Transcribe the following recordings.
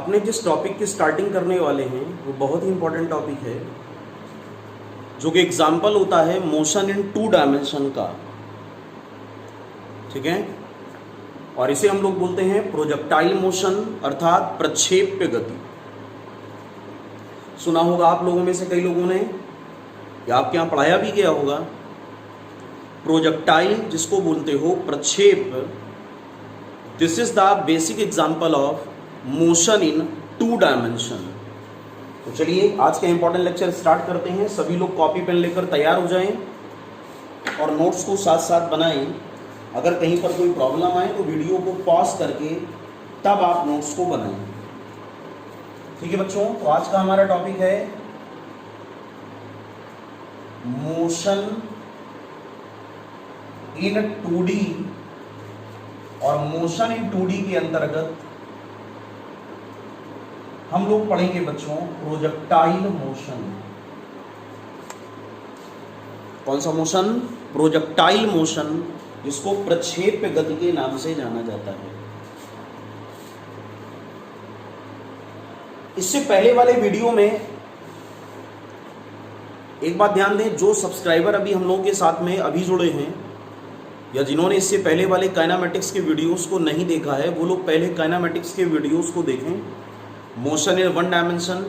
अपने जिस टॉपिक की स्टार्टिंग करने वाले हैं वो बहुत ही इंपॉर्टेंट टॉपिक है, जो कि एग्जाम्पल होता है मोशन इन 2 डायमेंशन का। ठीक है, और इसे हम लोग बोलते हैं प्रोजेक्टाइल मोशन अर्थात प्रक्षेप्य गति। सुना होगा आप लोगों में से कई लोगों ने, या आपके यहाँ पढ़ाया भी गया होगा। प्रोजेक्टाइल जिसको बोलते हो प्रक्षेप, this is the basic example of motion in 2 dimension. तो चलिए आज का इंपॉर्टेंट लेक्चर स्टार्ट करते हैं। सभी लोग कॉपी पेन लेकर तैयार हो जाएं और नोट्स को साथ साथ बनाएं। अगर कहीं पर कोई प्रॉब्लम आए तो वीडियो को पॉज करके तब आप नोट्स को बनाएं। ठीक है बच्चों, तो आज का हमारा टॉपिक है मोशन इन 2D, और मोशन इन 2D के अंतर्गत हम लोग पढ़ेंगे बच्चों प्रोजेक्टाइल मोशन। कौन सा मोशन? प्रोजेक्टाइल मोशन, जिसको प्रक्षेप्य गति के नाम से जाना जाता है। इससे पहले वाले वीडियो में एक बात ध्यान दें, जो सब्सक्राइबर अभी हम लोगों के साथ में अभी जुड़े हैं या जिन्होंने इससे पहले वाले काइनेमेटिक्स के वीडियोस को नहीं देखा है, वो लोग पहले काइनेमेटिक्स के वीडियोस को देखें। मोशन इन 1 डायमेंशन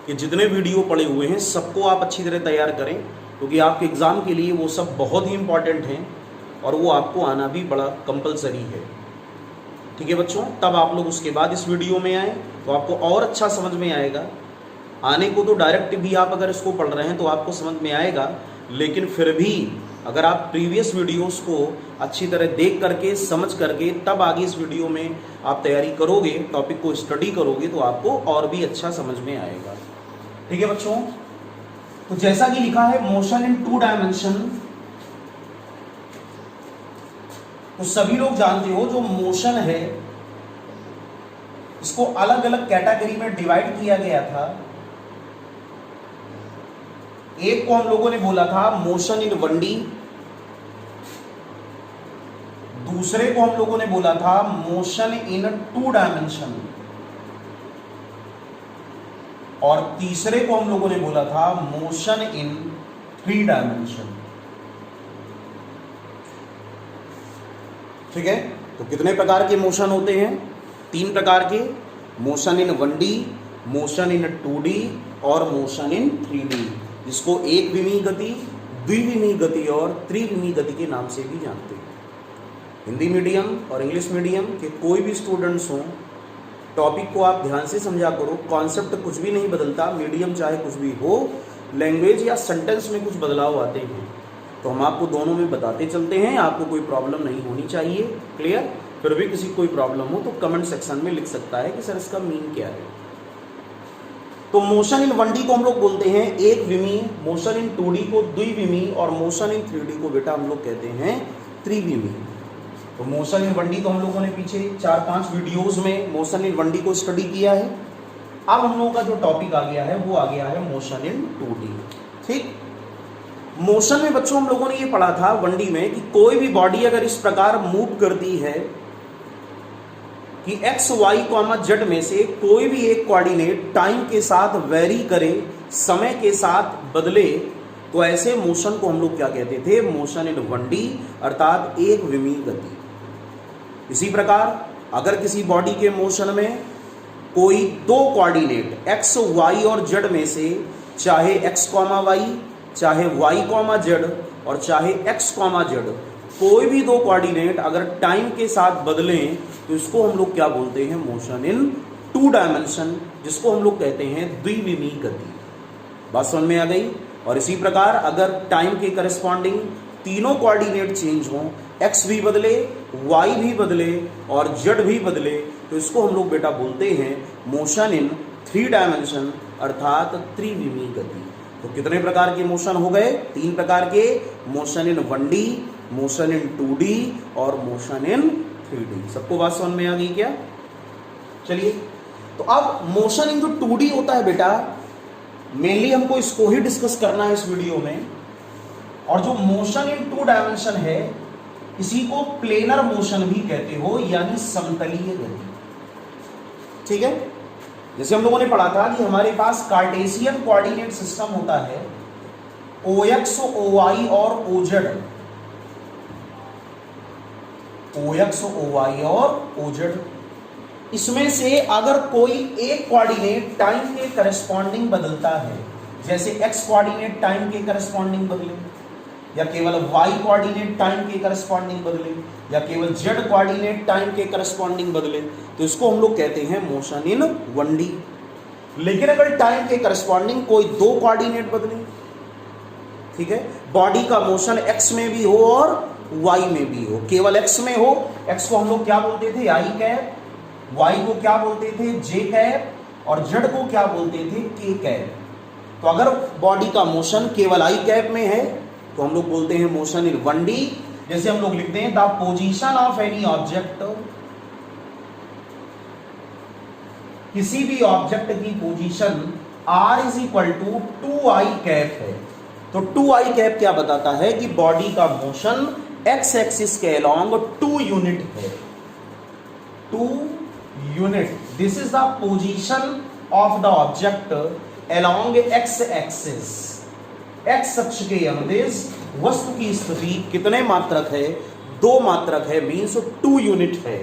के जितने वीडियो पड़े हुए हैं सबको आप अच्छी तरह तैयार करें, क्योंकि आपके एग्जाम के लिए वो सब बहुत ही इंपॉर्टेंट हैं और वो आपको आना भी बड़ा कंपलसरी है। ठीक है बच्चों, तब आप लोग उसके बाद इस वीडियो में आए तो आपको और अच्छा समझ में आएगा। आने को तो डायरेक्ट भी आप अगर इसको पढ़ रहे हैं तो आपको समझ में आएगा, लेकिन फिर भी अगर आप प्रीवियस वीडियोस को अच्छी तरह देख करके समझ करके तब आगे इस वीडियो में आप तैयारी करोगे, टॉपिक को स्टडी करोगे, तो आपको और भी अच्छा समझ में आएगा। ठीक है बच्चों, तो जैसा कि लिखा है मोशन इन 2 डायमेंशन, तो सभी लोग जानते हो जो मोशन है इसको अलग अलग कैटेगरी में डिवाइड किया गया था। एक को हम लोगों ने बोला था मोशन इन 1D, दूसरे को हम लोगों ने बोला था मोशन इन 2 डायमेंशन, और तीसरे को हम लोगों ने बोला था मोशन इन 3 डायमेंशन। ठीक है, तो कितने प्रकार के मोशन होते हैं? 3 प्रकार के, motion in 1D, motion in 2D और मोशन इन 3D, जिसको एक विमीय गति, द्विविमीय गति और त्रिविमीय गति के नाम से भी जानते हैं। हिंदी मीडियम और इंग्लिश मीडियम के कोई भी स्टूडेंट्स हों, टॉपिक को आप ध्यान से समझा करो। कॉन्सेप्ट कुछ भी नहीं बदलता, मीडियम चाहे कुछ भी हो, लैंग्वेज या सेंटेंस में कुछ बदलाव आते हैं तो हम आपको दोनों में बताते चलते हैं। आपको कोई प्रॉब्लम नहीं होनी चाहिए। क्लियर? फिर भी किसी कोई प्रॉब्लम हो तो कमेंट सेक्शन में लिख सकता है कि सर इसका मीन क्या है। तो मोशन इन 1D को हम लोग बोलते हैं एक विमीय, मोशन इन 2D को द्विविमीय और मोशन इन 3D को बेटा हम लोग कहते हैं त्रिविमीय। तो मोशन इन 1D को हम लोगों ने पीछे 4-5 वीडियोस में मोशन इन 1D को स्टडी किया है। अब हम लोगों का जो टॉपिक आ गया है वो आ गया है मोशन इन 2D। ठीक, मोशन में बच्चों हम लोगों ने ये पढ़ा था 1D में कि कोई भी बॉडी अगर इस प्रकार मूव करती है कि x, y, z में से कोई भी एक कोऑर्डिनेट टाइम के साथ वेरी करे, समय के साथ बदले, तो ऐसे मोशन को हम लोग क्या कहते थे? मोशन इन 1D अर्थात एक विमीय गति। इसी प्रकार अगर किसी बॉडी के मोशन में कोई 2 कोऑर्डिनेट x, y और z में से चाहे x, y, चाहे y, z और चाहे x, z, कोई भी 2 कोऑर्डिनेट अगर टाइम के साथ बदलें तो इसको हम लोग क्या बोलते हैं? मोशन इन 2 डायमेंशन, जिसको हम लोग कहते हैं द्विविमीय गति। बात समझ में आ गई? और इसी प्रकार अगर टाइम के करस्पॉन्डिंग तीनों कोऑर्डिनेट चेंज हों, x भी बदले, y भी बदले और z भी बदले, तो इसको हम लोग बेटा बोलते हैं मोशन इन 3 डायमेंशन अर्थात त्रिविमीय गति। तो कितने प्रकार के मोशन हो गए? 3 प्रकार के, motion in 1D, motion in 2D और मोशन इन 3D। सबको बात समझ में आ गई क्या? चलिए, तो अब मोशन इन जो 2D होता है बेटा, मेनली हमको इसको ही डिस्कस करना है इस वीडियो में। और जो मोशन इन 2 डायमेंशन है इसी को प्लेनर मोशन भी कहते हो, यानी समतलीय गति। ठीक है, जैसे हम लोगों ने पढ़ा था कि हमारे पास कार्टेशियन कोऑर्डिनेट सिस्टम होता है, OX, OY और OZ, OX, OY और OZ। इसमें से अगर कोई एक कोऑर्डिनेट टाइम के करस्पॉन्डिंग बदलता है, जैसे x कोऑर्डिनेट टाइम के करस्पॉन्डिंग बदले, या केवल y कोऑर्डिनेट टाइम के करस्पॉन्डिंग बदले, या केवल z कोऑर्डिनेट टाइम के करस्पॉन्डिंग बदले, तो इसको हम लोग कहते हैं मोशन इन 1D। लेकिन अगर टाइम के करस्पॉन्डिंग कोई दो कोऑर्डिनेट बदले, ठीक है, बॉडी का मोशन x में भी हो और y में भी हो, केवल x में हो, x को हम लोग क्या बोलते थे, i कैप, y को क्या बोलते थे, j कैप, और z को क्या बोलते थे, k कैप। तो अगर बॉडी का मोशन केवल i कैप में है तो हम लोग बोलते हैं मोशन इन 1D। जैसे हम लोग लिखते हैं the position of any object, किसी भी ऑब्जेक्ट की position r is equal to 2i cap है। तो 2i कैप क्या बताता है कि बॉडी का मोशन x एक्सिस के अलोंग 2 यूनिट है, 2 unit. This is the position of the object along x axis. x अक्ष के अनुदेश वस्तु की स्थिति कितने मात्रक है, 2 मात्रक है, मीन्स 2 यूनिट है।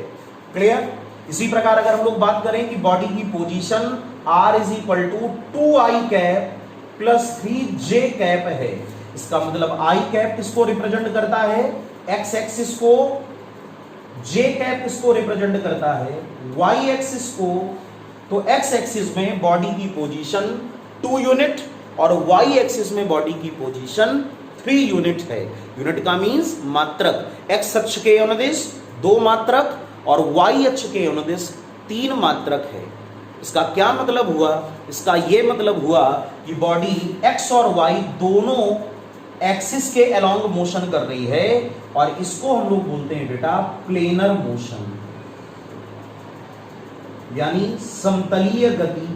क्लियर। इसी प्रकार अगर हम लोग बात करें कि बॉडी की position r is equal to 2i cap plus 3j cap है, इसका मतलब i कैप किसको रिप्रेजेंट करता है, x एक्सिस को, j कैप किसको रिप्रेजेंट करता है, y एक्सिस को। तो x एक्सिस में बॉडी की पोजीशन 2 यूनिट और y एक्सिस में बॉडी की पोजीशन 3 यूनिट है। यूनिट का मींस मात्रक, x अक्ष के अनुदिश 2 मात्रक और y अक्ष के अनुदिश 3 मात्रक है। इसका क्या मतलब हुआ, इसका यह मतलब हुआ कि बॉडी x और y दोनों एक्सिस के अलोंग मोशन कर रही है और इसको हम लोग बोलते हैं बेटा प्लेनर मोशन, यानी समतलीय गति,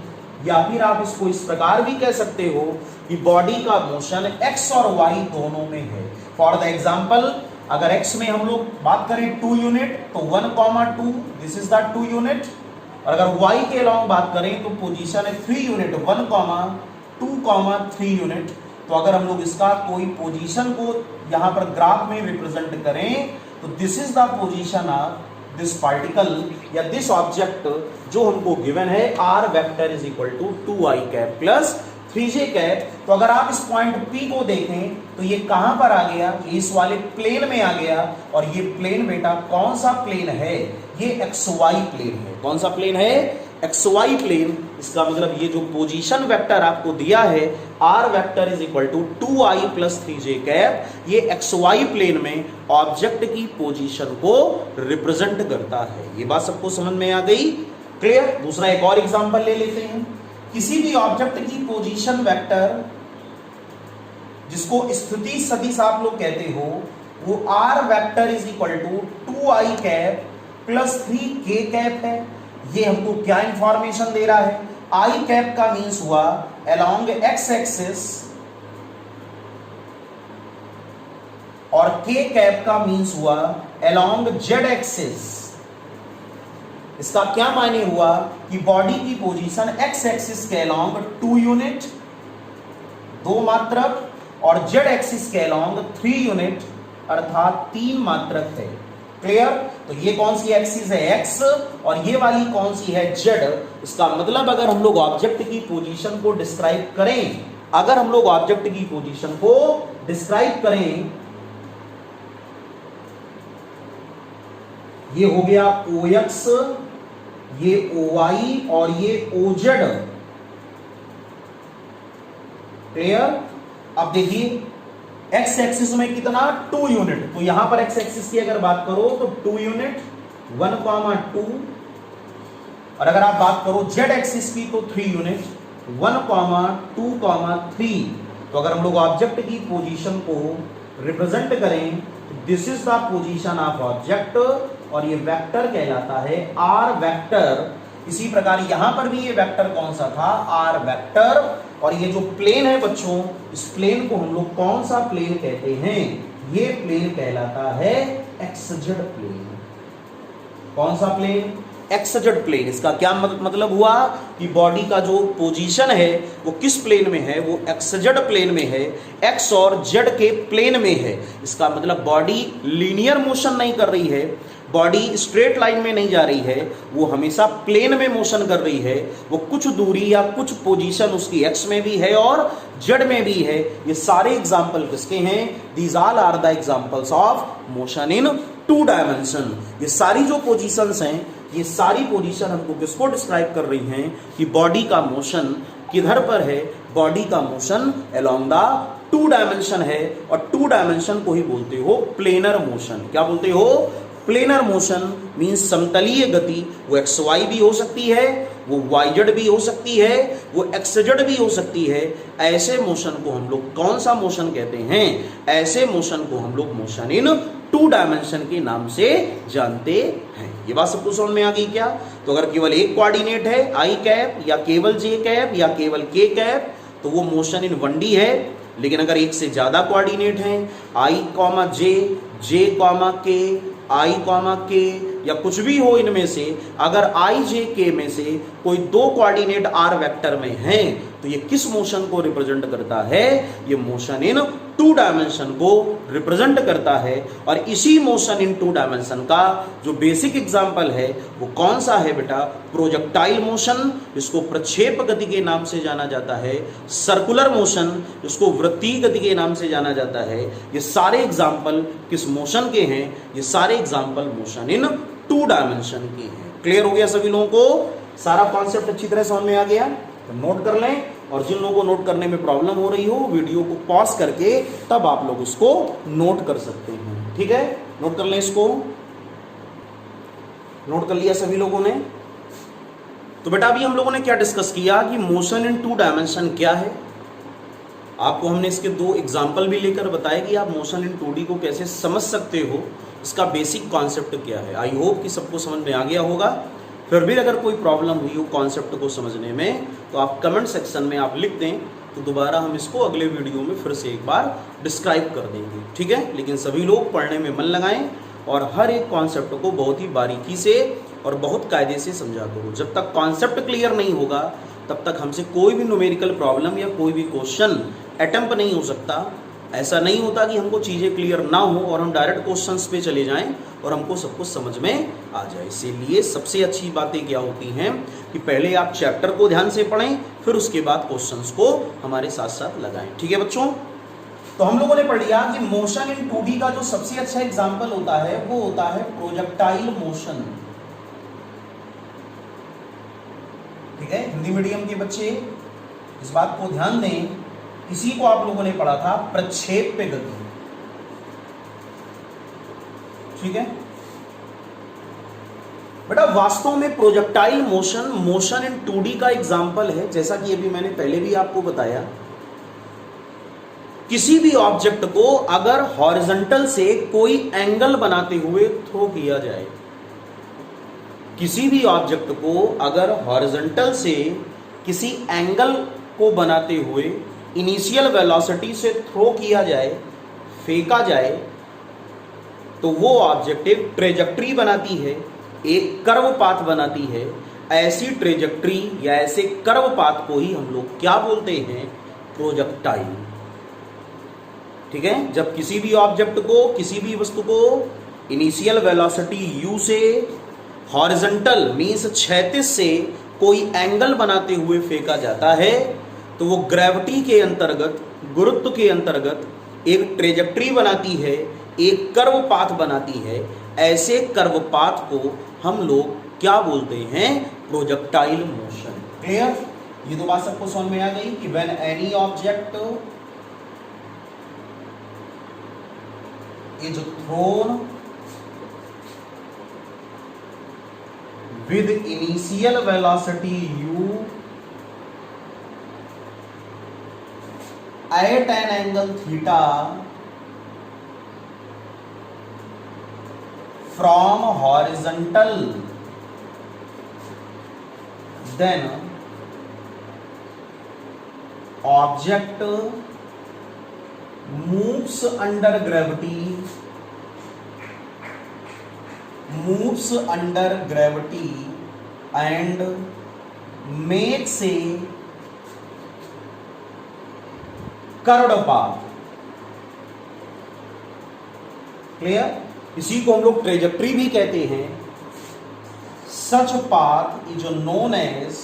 या फिर आप इसको इस प्रकार भी कह सकते हो कि बॉडी का मोशन x और y दोनों में है। फॉर द एग्जांपल, अगर x में हम लोग बात करें 2 यूनिट तो 1,2, दिस इज द 2 यूनिट। और अगर y के अलोंग बात करें तो पोजीशन है 3 यूनिट, 1, 2, 3 यूनिट। तो अगर हम लोग इसका कोई पोजीशन को यहां पर ग्राफ में रिप्रेजेंट करें तो this is the position of this particle या दिस ऑब्जेक्ट जो हमको गिवन है, r vector is equal to 2i cap plus 3j cap. तो अगर आप इस पॉइंट P को देखें तो ये कहां पर आ गया, ये इस वाले प्लेन में आ गया। और ये प्लेन बेटा कौन सा प्लेन है, ये xy प्लेन है। कौन सा प्लेन है, xy प्लेन। इसका मतलब ये जो पोजीशन वेक्टर आपको दिया है r vector is equal to 2i plus 3j cap, ये xy प्लेन में ऑब्जेक्ट की पोजीशन को रिप्रेजेंट करता है। ये बात सबको समझ में आ गई, क्लियर। दूसरा एक और एग्जांपल ले लेते हैं। किसी भी ऑब्जेक्ट की पोजीशन वेक्टर जिसको स्थिति सदिश आप लोग कहते हो, वो r vector is equal to 2i cap plus 3k cap है। ये हमको क्या इंफॉर्मेशन दे रहा है, i कैप का मीन्स हुआ अलोंग x एक्सिस और k कैप का मीन्स हुआ अलोंग z एक्सिस। इसका क्या मायने हुआ कि बॉडी की पोजीशन x एक्सिस के अलोंग 2 यूनिट 2 मात्रक और z एक्सिस के अलोंग 3 यूनिट अर्थात 3 मात्रक है। क्लियर। तो ये कौन सी एक्सिस है, x, और ये वाली कौन सी है, z। इसका मतलब अगर हम लोग ऑब्जेक्ट की पोजीशन को डिस्क्राइब करें, अगर हम लोग ऑब्जेक्ट की पोजीशन को डिस्क्राइब करें, ये हो गया OX, ये OY और ये OZ। क्लियर। अब देखिए x एक्सिस में कितना, 2 यूनिट। तो यहां पर x एक्सिस की अगर बात करो तो 2 यूनिट 1,2, और अगर आप बात करो z एक्सिस की तो 3 यूनिट 1,2,3। तो अगर हम लोग ऑब्जेक्ट की पोजीशन को रिप्रेजेंट करें तो this is the position of object और ये वेक्टर कहलाता है r वेक्टर। इसी प्रकार यहां पर भी ये वेक्टर कौन सा था, r वेक्टर। और ये जो प्लेन है बच्चों, इस प्लेन को हम लोग कौन सा प्लेन कहते हैं, ये प्लेन कहलाता है xz प्लेन। कौन सा प्लेन, एक्सजेड प्लेन। इसका क्या मतलब हुआ कि बॉडी का जो पोजीशन है वो किस प्लेन में है, वो एक्सजेड प्लेन में है, एक्स और जेड के प्लेन में है। इसका मतलब बॉडी लीनियर मोशन नहीं कर रही है, बॉडी स्ट्रेट लाइन में नहीं जा रही है, वो हमेशा प्लेन में मोशन कर रही है। वो कुछ दूरी या कुछ पोजीशन उसकी एक्स में भी है और जेड में भी है। ये सारे एग्जाम्पल किसके हैं? These all are the examples of motion in two dimension. ये सारी जो पोजीशंस हैं, ये सारी पोजीशन हमको किसको डिस्क्राइब कर रही हैं कि बॉडी का मोशन किधर पर है? बॉडी का motion along the two dimension है, और टू डायमेंशन को ही बोलते हो प्लेनर मोशन। क्या बोलते हो? प्लेनर मोशन मीन्स समतलीय गति। वो एक्स वाई भी हो सकती है, वो वाई जेड भी हो सकती है, वो एक्स जेड भी हो सकती है। ऐसे मोशन को हम लोग कौन सा मोशन कहते हैं? ऐसे मोशन को हम लोग मोशन इन टू डायमेंशन के नाम से जानते हैं। ये बात सबको समझ में आ गई क्या? तो अगर केवल एक कोऑर्डिनेट है आई कैप, या केवल जे कैप, या केवल के कैप, तो वो मोशन इन 1D है। लेकिन अगर एक से ज्यादा कोऑर्डिनेट हैं, आई कॉमा जे, जे कॉमा के, आई कॉमा के, या कुछ भी हो इनमें से, अगर आई जे के में से कोई दो कोऑर्डिनेट आर वेक्टर में हैं, तो ये किस मोशन को रिप्रेजेंट करता है? ये मोशन इन टू डायमेंशन को रिप्रेजेंट करता है। और इसी मोशन इन टू डायमेंशन का जो बेसिक एग्जांपल है वो कौन सा है बेटा? प्रोजेक्टाइल मोशन, इसको प्रक्षेप गति के नाम से जाना जाता है। सर्कुलर मोशन, इसको वृत्तीय गति के नाम से जाना जाता है। ये सारे एग्जाम्पल किस मोशन के हैं? ये सारे example motion in two dimension के हैं। क्लियर हो गया सभी लोगों को? सारा कॉन्सेप्ट अच्छी तरह समझ में आ गया? तो नोट कर लें, और जिन लोगों को नोट करने में प्रॉब्लम हो रही हो, वीडियो को पॉज करके तब आप लोग उसको नोट कर सकते हैं। ठीक है, नोट कर लें इसको। नोट कर लिया सभी लोगों ने? तो बेटा अभी हम लोगों ने क्या डिस्कस किया कि मोशन इन टू डायमेंशन क्या है। आपको हमने इसके दो एग्जाम्पल भी लेकर बताया कि आप मोशन इन 2D को कैसे समझ सकते हो, इसका बेसिक कॉन्सेप्ट क्या है। आई होप कि सबको समझ में आ गया होगा। फिर भी अगर कोई प्रॉब्लम हुई हो कॉन्सेप्ट को समझने में, तो आप कमेंट सेक्शन में आप लिख दें, तो दोबारा हम इसको अगले वीडियो में फिर से एक बार डिस्क्राइब कर देंगे। ठीक है, लेकिन सभी लोग पढ़ने में मन लगाएं और हर एक कॉन्सेप्ट को बहुत ही बारीकी से और बहुत कायदे से समझा करो। जब तक कॉन्सेप्ट क्लियर नहीं होगा तब तक हमसे कोई भी न्यूमेरिकल प्रॉब्लम या कोई भी क्वेश्चन अटेम्प्ट नहीं हो सकता। ऐसा नहीं होता कि हमको चीज़ें क्लियर ना हो और हम डायरेक्ट क्वेश्चंस पे चले जाएं और हमको सब कुछ समझ में आ जाए। इसीलिए सबसे अच्छी बातें क्या होती हैं कि पहले आप चैप्टर को ध्यान से पढ़ें, फिर उसके बाद क्वेश्चंस को हमारे साथ साथ लगाएं। ठीक है बच्चों? तो हम लोगों ने पढ़ लिया कि मोशन इन 2D का जो सबसे अच्छा एग्जाम्पल होता है वो होता है प्रोजेक्टाइल मोशन। ठीक है, हिंदी मीडियम के बच्चे इस बात को ध्यान दें। इसी को आप लोगों ने पढ़ा था प्रक्षेप गति। ठीक है बेटा, वास्तव में projectile motion motion in 2D का एग्जाम्पल है। जैसा कि अभी मैंने पहले भी आपको बताया, किसी भी ऑब्जेक्ट को अगर हॉरिजॉन्टल से कोई एंगल बनाते हुए थ्रो किया जाए, किसी भी ऑब्जेक्ट को अगर हॉरिजॉन्टल से किसी एंगल को बनाते हुए इनिशियल वेलोसिटी से थ्रो किया जाए, फेंका जाए, तो वो ऑब्जेक्ट एक ट्रेजेक्ट्री बनाती है, एक कर्व पाथ बनाती है। ऐसी ट्रेजेक्ट्री या ऐसे कर्व पाथ को ही हम लोग क्या बोलते हैं? प्रोजेक्टाइल। ठीक है, जब किसी भी ऑब्जेक्ट को, किसी भी वस्तु को इनिशियल वेलोसिटी u से हॉरिजॉन्टल मीन्स क्षैतिज से कोई एंगल बनाते हुए फेंका जाता है, तो वो ग्रेविटी के अंतर्गत, गुरुत्व के अंतर्गत एक ट्रेजेक्ट्री बनाती है, एक कर्व पाथ बनाती है। ऐसे कर्व पाथ को हम लोग क्या बोलते हैं? Projectile motion. क्लियर? ये तो बात सबको समझ में आ गई कि when any object is throne with initial velocity u at an angle theta from horizontal, then object moves under gravity, moves under gravity and makes a curved path. Clear? इसी को हम लोग ट्रेजेक्ट्री भी कहते हैं। Such path is known as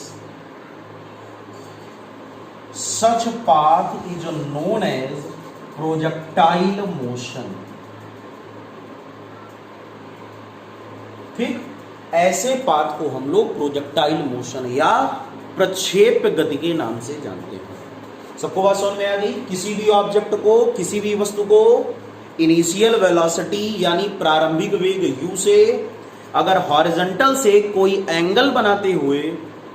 projectile motion. ठीक, ऐसे path को हम लोग प्रोजेक्टाइल मोशन या प्रक्षेप गति के नाम से जानते हैं। सबको बात समझ में आ गई? किसी भी ऑब्जेक्ट को, किसी भी वस्तु को इनिशियल वेलोसिटी यानी प्रारंभिक वेग u से अगर हॉरिजॉन्टल से कोई एंगल बनाते हुए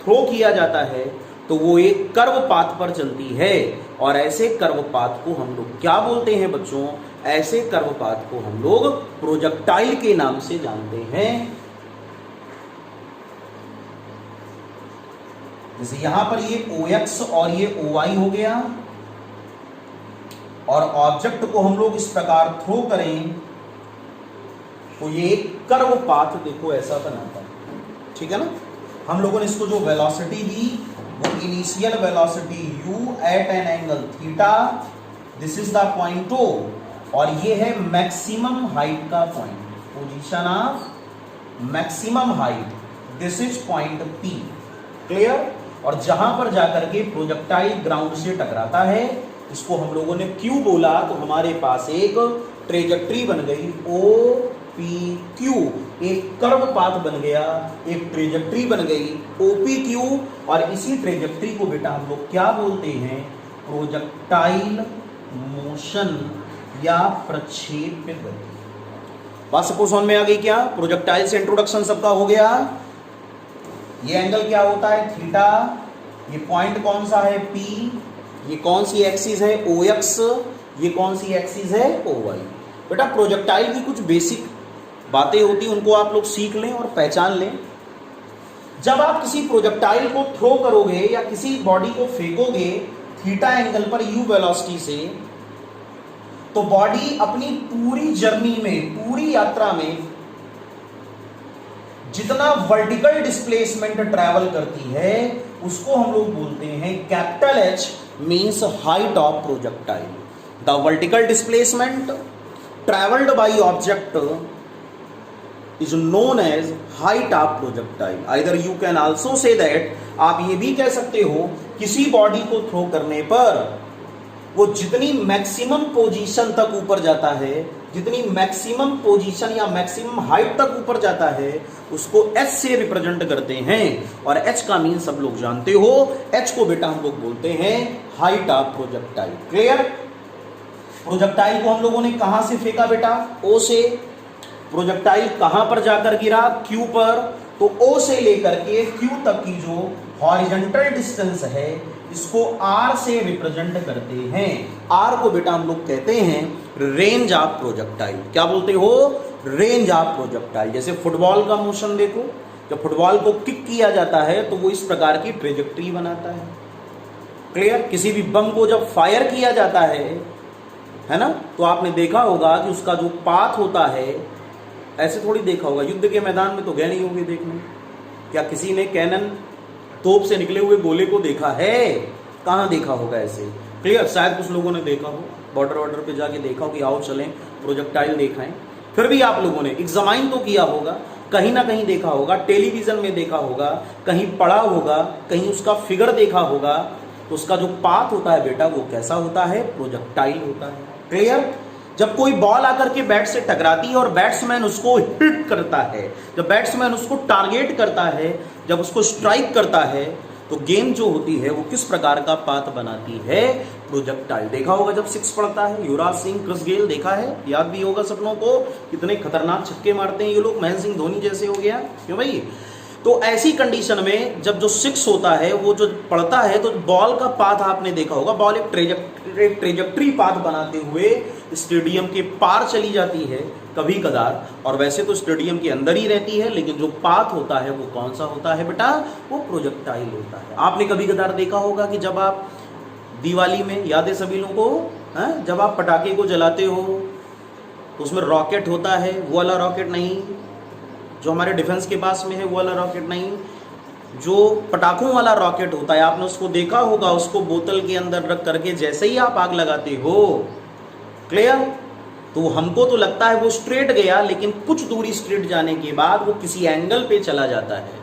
थ्रो किया जाता है तो वो एक कर्व पाथ पर चलती है। और ऐसे कर्व पाथ को हम लोग क्या बोलते हैं बच्चों? ऐसे कर्व पाथ को हम लोग प्रोजेक्टाइल के नाम से जानते हैं। जैसे यहां पर ये OX और ये OY हो गया, और ऑब्जेक्ट को हम लोग इस प्रकार थ्रो करें तो ये एक कर्व पाथ देखो ऐसा बनाता है। ठीक है ना? हम लोगों ने इसको जो वेलोसिटी दी वो initial velocity u at an angle theta, this is the point O, और ये है मैक्सिमम हाइट का point, position of maximum height, this is point P। Clear? और जहां पर जाकर के प्रोजेक्टाइल ग्राउंड से टकराता है इसको हम लोगों ने Q बोला, तो हमारे पास एक ट्रेजेक्ट्री बन गई OPQ, एक कर्व पाथ बन गया, एक ट्रेजेक्ट्री बन गई OPQ। और इसी ट्रेजेक्ट्री को बेटा हम लोग क्या बोलते हैं? प्रोजेक्टाइल मोशन या प्रक्षेप गति। बात सबको समझ में आ गई क्या? प्रोजेक्टाइल से इंट्रोडक्शन सबका हो गया। ये एंगल क्या होता है? थीटा। ये पॉइंट कौन सा है? P। ये कौन सी एक्सिस है? OX। ये कौन सी एक्सिस है? OY। बेटा प्रोजेक्टाइल की कुछ बेसिक बातें होती हैं, उनको आप लोग सीख लें और पहचान लें। जब आप किसी प्रोजेक्टाइल को थ्रो करोगे या किसी बॉडी को फेंकोगे थीटा एंगल पर u वेलोसिटी से, तो बॉडी अपनी पूरी जर्नी में, पूरी यात्रा में जितना वर्टिकल डिस्प्लेसमेंट ट्रैवल करती है उसको हम लोग बोलते हैं capital H means height of projectile. The vertical displacement travelled by object is known as height of projectile. Either you can also say that, आप ये भी कह सकते हो किसी बॉडी को थ्रो करने पर वो जितनी मैक्सिमम पोजीशन तक ऊपर जाता है, जितनी मैक्सिमम पोजीशन या मैक्सिमम हाइट तक ऊपर जाता है उसको H से रिप्रेजेंट करते हैं। और H का मीन सब लोग जानते हो, H को बेटा हम लोग बोलते हैं height of projectile. Clear? Projectile को हम लोगों ने कहां से फेंका बेटा? O से। प्रोजेक्टाइल कहां पर जाकर गिरा? Q पर। तो O से लेकर के Q तक की जो हॉरिजॉन्टल डिस्टेंस है इसको R से रिप्रेजेंट करते हैं। R को बेटा हम लोग कहते हैं रेंज ऑफ प्रोजेक्टाइल। क्या बोलते हो? Range of projectile. जैसे फुटबॉल का मोशन देखो, जब फुटबॉल को किक किया जाता है तो वो इस प्रकार की ट्रेजेक्ट्री बनाता है। क्लियर? किसी भी बम को जब फायर किया जाता है ना, तो आपने देखा होगा कि उसका जो पाथ होता है, ऐसे थोड़ी देखा होगा, युद्ध के मैदान में तो गए नहीं होंगे देखने। क्या किसी ने कैनन तोप से निकले हुए गोले को देखा है? कहां देखा होगा ऐसे? क्लियर? शायद कुछ लोगों ने देखा हो, बॉर्डर पे जाके देखा हो कि आओ चलें प्रोजेक्टाइल दिखाएं। फिर भी आप लोगों ने एग्जामाइन तो किया होगा, कहीं ना कहीं देखा होगा, टेलीविजन में देखा होगा, कहीं पढ़ा होगा, कहीं उसका फिगर देखा होगा। तो उसका जो पाथ होता है बेटा वो कैसा होता है? प्रोजेक्टाइल होता है। क्लियर? जब कोई बॉल आकर के बैट से टकराती है और बैट्समैन उसको हिट करता है, जब बैट्समैन उसको टारगेट करता है, जब उसको स्ट्राइक करता है, तो गेम जो होती है वो किस प्रकार का पाथ बनाती है? प्रोजेक्टाइल। देखा होगा जब सिक्स पड़ता है, युवराज सिंह, क्रिस गेल, देखा है, याद भी होगा सब लोगों को, कितने खतरनाक छक्के मारते हैं ये लोग, महेंद्र सिंह धोनी जैसे हो गया, क्यों भाई? तो ऐसी कंडीशन में जब जो सिक्स होता है वो जो पड़ता है तो बॉल का पाथ आपने देखा होगा, बॉल एक ट्रेजेक्ट्री पाथ बनाते हुए स्टेडियम के पार चली जाती है कभी कदार, और वैसे तो स्टेडियम के अंदर ही रहती है, लेकिन जो पाथ होता है वो कौन सा होता है बेटा? वो प्रोजेक्टाइल होता है। आपने कभी कदार देखा होगा कि जब आप दिवाली में, याद है सभी लोगों को, जब आप पटाखे को जलाते हो तो उसमें रॉकेट होता है, वो वाला रॉकेट नहीं जो हमारे डिफेंस के पास में है, वो वाला रॉकेट नहीं, जो पटाखों वाला रॉकेट होता है, आपने उसको देखा होगा, उसको बोतल के अंदर रख करके जैसे ही आप आग लगाते हो, क्लियर, तो हमको तो लगता है वो स्ट्रेट गया, लेकिन कुछ दूरी स्ट्रेट जाने के बाद वो किसी एंगल पे चला जाता है,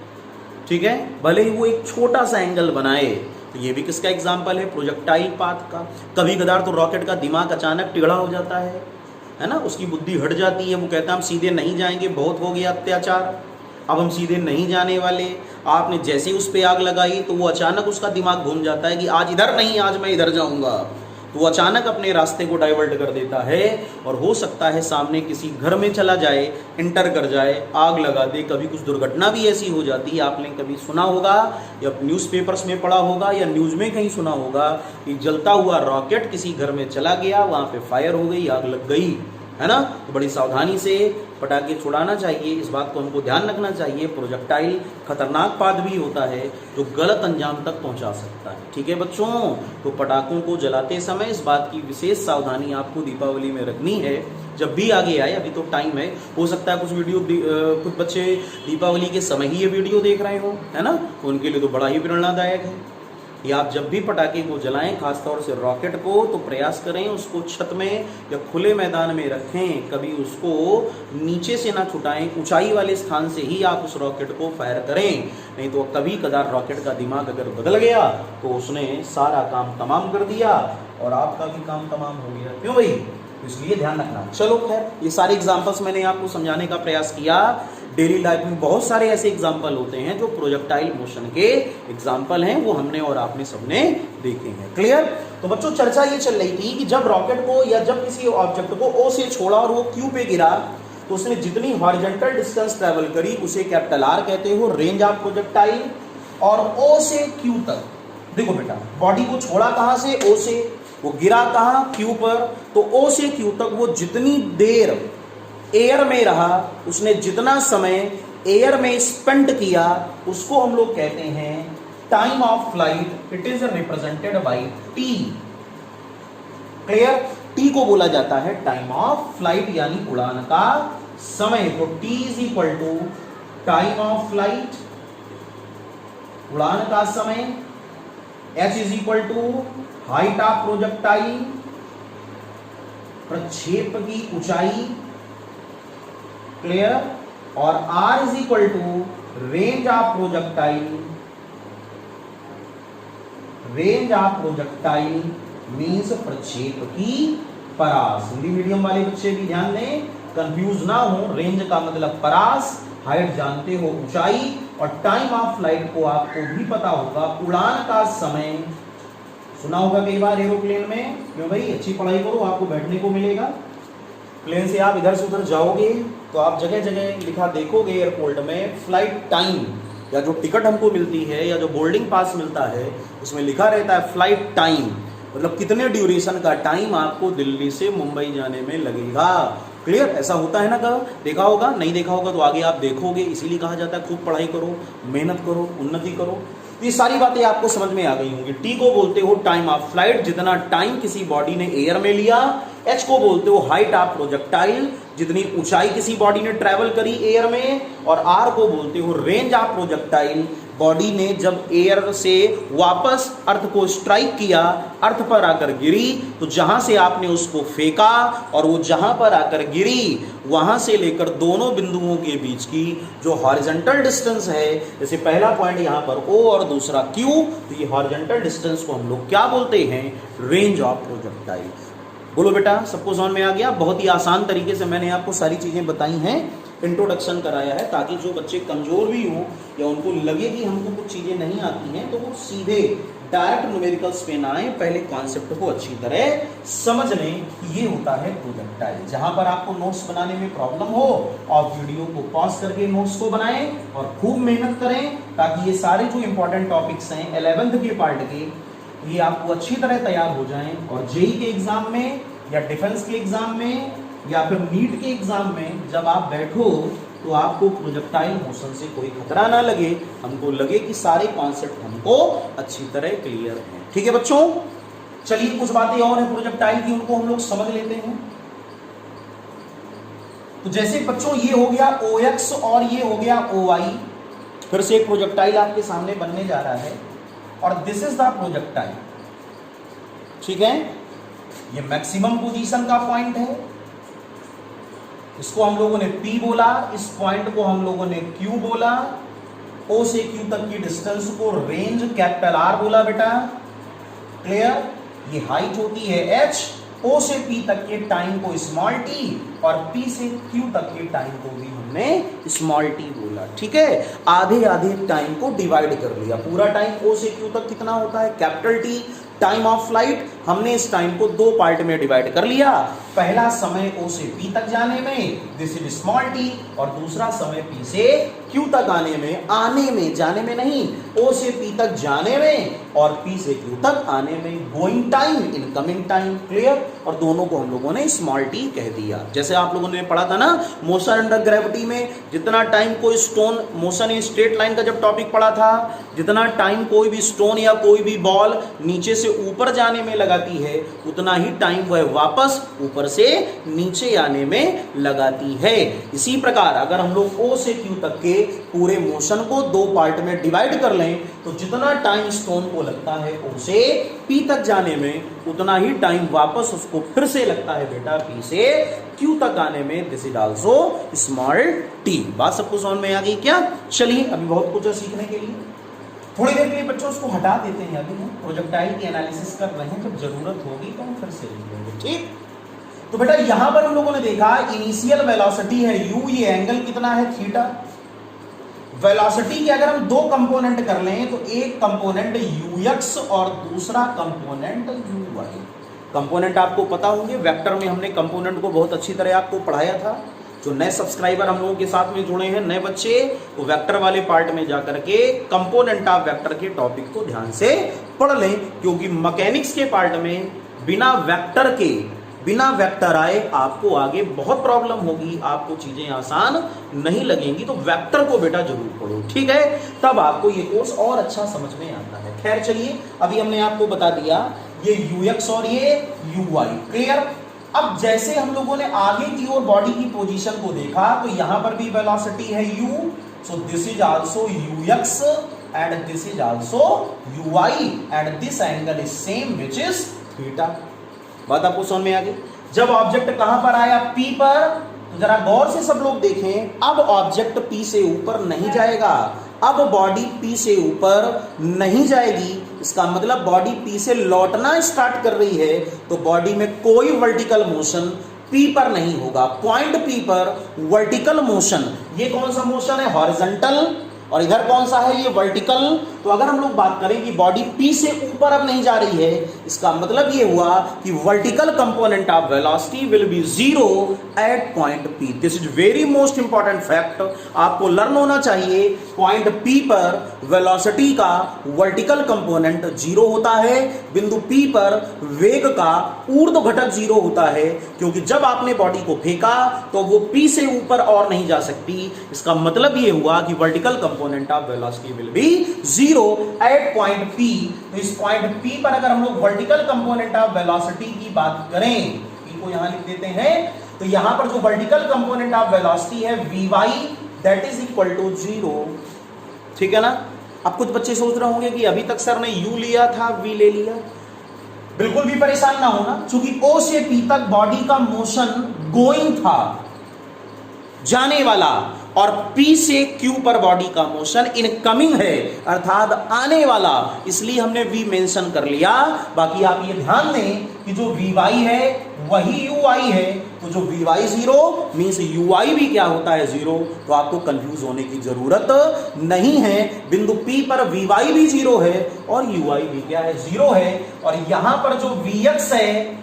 ठीक है, भले ही वो एक छोटा सा एंगल बनाए। तो ये भी किसका एग्जाम्पल है? प्रोजेक्टाइल पाथ का। कभी कदार तो रॉकेट का दिमाग अचानक टेढ़ा हो जाता है ना, उसकी बुद्धि हट जाती है, वो कहता है हम सीधे नहीं जाएंगे, बहुत हो गया अत्याचार, अब हम सीधे नहीं जाने वाले। आपने जैसे ही उस पर आग लगाई तो वो अचानक उसका दिमाग घूम जाता है कि आज इधर नहीं, आज मैं इधर जाऊंगा, तो वो अचानक अपने रास्ते को डाइवर्ट कर देता है और हो सकता है सामने किसी घर में चला जाए, इंटर कर जाए, आग लगा दे। कभी कुछ दुर्घटना भी ऐसी हो जाती है, आपने कभी सुना होगा या न्यूज़पेपर्स में पढ़ा होगा या न्यूज़ में कहीं सुना होगा कि जलता हुआ रॉकेट किसी घर में चला गया, वहाँ पे फायर हो गई, आग लग गई, है ना। तो बड़ी सावधानी से पटाखे छुड़ाना चाहिए, इस बात को हमको ध्यान रखना चाहिए। प्रोजेक्टाइल खतरनाक पाद भी होता है जो गलत अंजाम तक पहुंचा सकता है, ठीक है बच्चों। तो पटाखों को जलाते समय इस बात की विशेष सावधानी आपको दीपावली में रखनी है। जब भी आगे आए, अभी तो टाइम है, हो सकता है कुछ बच्चे दीपावली के समय ही ये वीडियो देख रहे हो, है ना, तो उनके लिए तो बड़ा ही प्रेरणादायक है। या आप जब भी पटाखे को जलाएं, खासतौर से रॉकेट को, तो प्रयास करें उसको छत में या खुले मैदान में रखें, कभी उसको नीचे से ना छुटाएं, ऊंचाई वाले स्थान से ही आप उस रॉकेट को फायर करें। नहीं तो कभी कदार रॉकेट का दिमाग अगर बदल गया तो उसने सारा काम तमाम कर दिया और आपका भी काम तमाम हो गया, क्यों भाई? इसलिए ध्यान रखना। चलो खैर, ये सारे एग्जाम्पल्स मैंने आपको समझाने का प्रयास किया। डेली लाइफ में बहुत सारे ऐसे एग्जाम्पल होते हैं जो प्रोजेक्टाइल मोशन के एग्जाम्पल हैं, वो हमने और आपने सबने देखे हैं, क्लियर। तो बच्चों चर्चा ये चल रही थी कि जब रॉकेट को या जब किसी ऑब्जेक्ट को ओ से छोड़ा और वो क्यू पे गिरा, तो उसने जितनी हॉरिजॉन्टल डिस्टेंस ट्रेवल करी उसे कैपिटल आर कहते हो, रेंज ऑफ प्रोजेक्टाइल। और ओ से क्यू तक, देखो बेटा, बॉडी को छोड़ा कहां से? ओ से, वो गिरा कहां? क्यू पर। तो ओ से क्यू तक वो जितनी देर एयर में रहा, उसने जितना समय एयर में स्पेंड किया, उसको हम लोग कहते हैं time of flight. It is represented by T, clear. T को बोला जाता है टाइम ऑफ फ्लाइट, यानी उड़ान का समय। तो T is equal to time of flight, उड़ान का समय। H is equal to height of projectile, प्रक्षेप की ऊंचाई, क्लियर। और R is equal to range of projectile, range of projectile means प्रक्षेप की परास। हिंदी मीडियम वाले बच्चे भी ध्यान दें, कंफ्यूज ना हो। रेंज का मतलब परास, हाइट जानते हो ऊंचाई, और टाइम ऑफ फ्लाइट को आपको भी पता होगा, उड़ान का समय। सुना होगा कई बार एरोप्लेन में, क्यों भाई? अच्छी पढ़ाई करो, आपको बैठने को मिलेगा। प्लेन से आप इधर से उधर जाओगे तो आप जगह जगह लिखा देखोगे एयरपोर्ट में फ्लाइट टाइम, या जो टिकट हमको मिलती है या जो बोर्डिंग पास मिलता है उसमें लिखा रहता है फ्लाइट टाइम, मतलब कितने ड्यूरेशन का टाइम आपको दिल्ली से मुंबई जाने में लगेगा, क्लियर। ऐसा होता है ना, कब देखा होगा? नहीं देखा होगा तो आगे आप देखोगे। इसीलिए कहा जाता है खूब पढ़ाई करो, मेहनत करो, उन्नति करो। तो ये सारी बातें आपको समझ में आ गई होंगी। टी को बोलते हो टाइम ऑफ फ्लाइट, जितना टाइम किसी बॉडी ने एयर में लिया। एच को बोलते हो हाइट ऑफ प्रोजेक्टाइल, जितनी ऊंचाई किसी बॉडी ने ट्रेवल करी एयर में। और आर को बोलते हो रेंज ऑफ प्रोजेक्टाइल, बॉडी ने जब एयर से वापस अर्थ को स्ट्राइक किया, अर्थ पर आकर गिरी, तो जहां से आपने उसको फेंका और वो जहां पर आकर गिरी, वहां से लेकर दोनों बिंदुओं के बीच की जो हॉरिजॉन्टल डिस्टेंस है, जैसे पहला पॉइंट यहां पर O और दूसरा Q, तो ये हॉरिजॉन्टल डिस्टेंस को हम लोग क्या बोलते हैं? Range of projectile. बोलो बेटा, सबको समझ में आ गया? बहुत ही आसान तरीके से मैंने आपको सारी चीजें बताई हैं, इंट्रोडक्शन कराया है, ताकि जो बच्चे कमजोर भी हों या उनको लगे कि हमको कुछ चीजें नहीं आती हैं, तो वो सीधे डायरेक्ट न्यूमेरिकल्स पे ना आए, पहले कॉन्सेप्ट को अच्छी तरह समझ लें कि ये होता है प्रोजेक्टाइल। जहां पर आपको नोट्स बनाने में प्रॉब्लम हो, आप वीडियो को पॉज करके नोट्स को बनाएं और खूब मेहनत करें, ताकि ये सारे जो इंपॉर्टेंट टॉपिक्स हैं 11th के पार्ट के, ये आपको अच्छी तरह तैयार हो जाएं। और जेई के एग्जाम में या डिफेंस के एग्जाम में या फिर नीट के एग्जाम में जब आप बैठो तो आपको प्रोजेक्टाइल मोशन से कोई खतरा ना लगे, हमको लगे कि सारे कॉन्सेप्ट हमको अच्छी तरह क्लियर हैं। ठीक है बच्चों, चलिए कुछ बातें और हैं प्रोजेक्टाइल की, उनको हम लोग समझ लेते हैं। तो जैसे बच्चों ये हो गया OX और ये हो गया OY, फिर से एक प्रोजेक्टाइल आपके सामने बनने जा रहा है और दिस इज द प्रोजेक्टाइल, ठीक है। ये मैक्सिमम पोजीशन का पॉइंट है, इसको हम लोगों ने P बोला, इस पॉइंट को हम लोगों ने Q बोला, O से Q तक की डिस्टेंस को रेंज कैपिटल R बोला बेटा, क्लियर। ये हाइट होती है h, O से P तक के टाइम को स्मॉल t और P से Q तक के टाइम को भी हमने स्मॉल t बोला, ठीक है। आधे आधे टाइम को डिवाइड कर लिया, पूरा टाइम O से Q तक कितना होता है capital T time of flight, हमने इस टाइम को दो पार्ट में डिवाइड कर लिया। पहला समय O से P तक जाने में दिस इज स्मॉल t और दूसरा समय P से Q तक आने में जाने में नहीं, O से P तक जाने में और P से Q तक आने में going time, incoming time, clear. और दोनों को हम लोगों ने स्मॉल t कह दिया। जैसे आप लोगों ने पढ़ा था ना मोशन अंडर ग्रेविटी में, जितना टाइम कोई stone, motion in straight line का जब टॉपिक पढ़ा था, जितना टाइम कोई भी स्टोन या कोई भी बॉल नीचे से ऊपर जाने में लगाती है उतना ही टाइम वह वापस ऊपर से नीचे आने में लगाती है। इसी प्रकार अगर हम लोग O से Q तक के पूरे मोशन को दो पार्ट में डिवाइड कर लें तो जितना टाइम स्टोन को लगता है O से P तक जाने में उतना ही टाइम वापस उसको फिर से लगता है बेटा P से Q तक आने में, this is also small t। बात सबको समझ में आ गई क्या? चलिए अभी बहुत कुछ है सीखने के लिए, थोड़ी देर के लिए बच्चों उसको हटा देते हैं, अभी हम प्रोजेक्टाइल की एनालिसिस कर रहे हैं, जब जरूरत होगी तो हम फिर से लिख लेंगे, ठीक। तो बेटा यहां पर हम लोगों ने देखा इनिशियल वेलोसिटी है u, ये एंगल कितना है थीटा। वेलोसिटी के अगर हम दो कंपोनेंट कर लें तो एक कंपोनेंट ux और दूसरा कंपोनेंट uy। कंपोनेंट आपको पता होंगे, वेक्टर में हमने कंपोनेंट को बहुत अच्छी तरह आपको पढ़ाया था। जो नए सब्सक्राइबर हम लोगों के साथ में जुड़े हैं, नए बच्चे, तो वेक्टर वाले पार्ट में जाकर के कंपोनेंट ऑफ वेक्टर के टॉपिक को ध्यान से पढ़ लें, क्योंकि मैकेनिक्स के पार्ट में बिना वेक्टर आए आपको आगे बहुत प्रॉब्लम होगी, आपको चीजें आसान नहीं लगेंगी। तो वेक्टर को बेटा जरूर पढ़ो, ठीक है, तब आपको ये कोर्स और अच्छा समझ में आता है। खैर चलिए, अभी हमने आपको बता दिया ये ux और ये uy, क्लियर। अब जैसे हम लोगों ने आगे की ओर बॉडी की पोजीशन को देखा तो यहां पर भी वेलोसिटी है u, so this is also ux and this is also uy and this angle is same which is theta. बात आपको समझ में आ गई। जब ऑब्जेक्ट कहां पर आया P पर, तो जरा गौर से सब लोग देखें, अब ऑब्जेक्ट P से ऊपर नहीं जाएगा, अब बॉडी P से ऊपर नहीं जाएगी। इसका मतलब बॉडी P से लौटना स्टार्ट कर रही है, तो बॉडी में कोई वर्टिकल मोशन P पर नहीं होगा। पॉइंट P पर वर्टिकल मोशन, ये कौन सा मोशन है? हॉरिजॉन्टल, और इधर कौन सा है? ये वर्टिकल। तो अगर हम लोग बात करें कि बॉडी P से ऊपर अब नहीं जा रही है, इसका मतलब ये हुआ कि vertical component of velocity will be zero at point P। This is very most important fact, आपको लर्न होना चाहिए। पॉइंट P पर वेलोसिटी का वर्टिकल कंपोनेंट जीरो होता है, बिंदु P पर वेग का ऊर्ध्व घटक जीरो होता है, क्योंकि जब आपने बॉडी को फेंका तो वो P से ऊपर और नहीं जा सकती। इसका मतलब ये हुआ कि vertical component of velocity will be zero at point P। तो इस पॉइंट P पर अगर हम लोग वर्टिकल कंपोनेंट ऑफ वेलोसिटी की बात करें, P को यहां लिख देते हैं, तो यहां पर जो वर्टिकल कंपोनेंट ऑफ वेलोसिटी है Vy, that is equal to zero, ठीक है ना। अब कुछ बच्चे सोच रहे होंगे कि अभी तक सर ने u लिया था, v ले लिया। बिल्कुल भी परेशान ना होना, क्योंकि O से P तक बॉडी का मोशन गोइंग था, जाने वाला, और P से Q पर बॉडी का मोशन इनकमिंग है, अर्थात आने वाला, इसलिए हमने V मेंशन कर लिया। बाकी आप ये ध्यान दें कि जो Vy है वही Uy है, तो जो Vy जीरो मीन्स Uy भी क्या होता है? जीरो। तो आपको कंफ्यूज होने की जरूरत नहीं है, बिंदु P पर Vy भी जीरो है और Uy भी क्या है? जीरो है। और यहां पर जो Vx है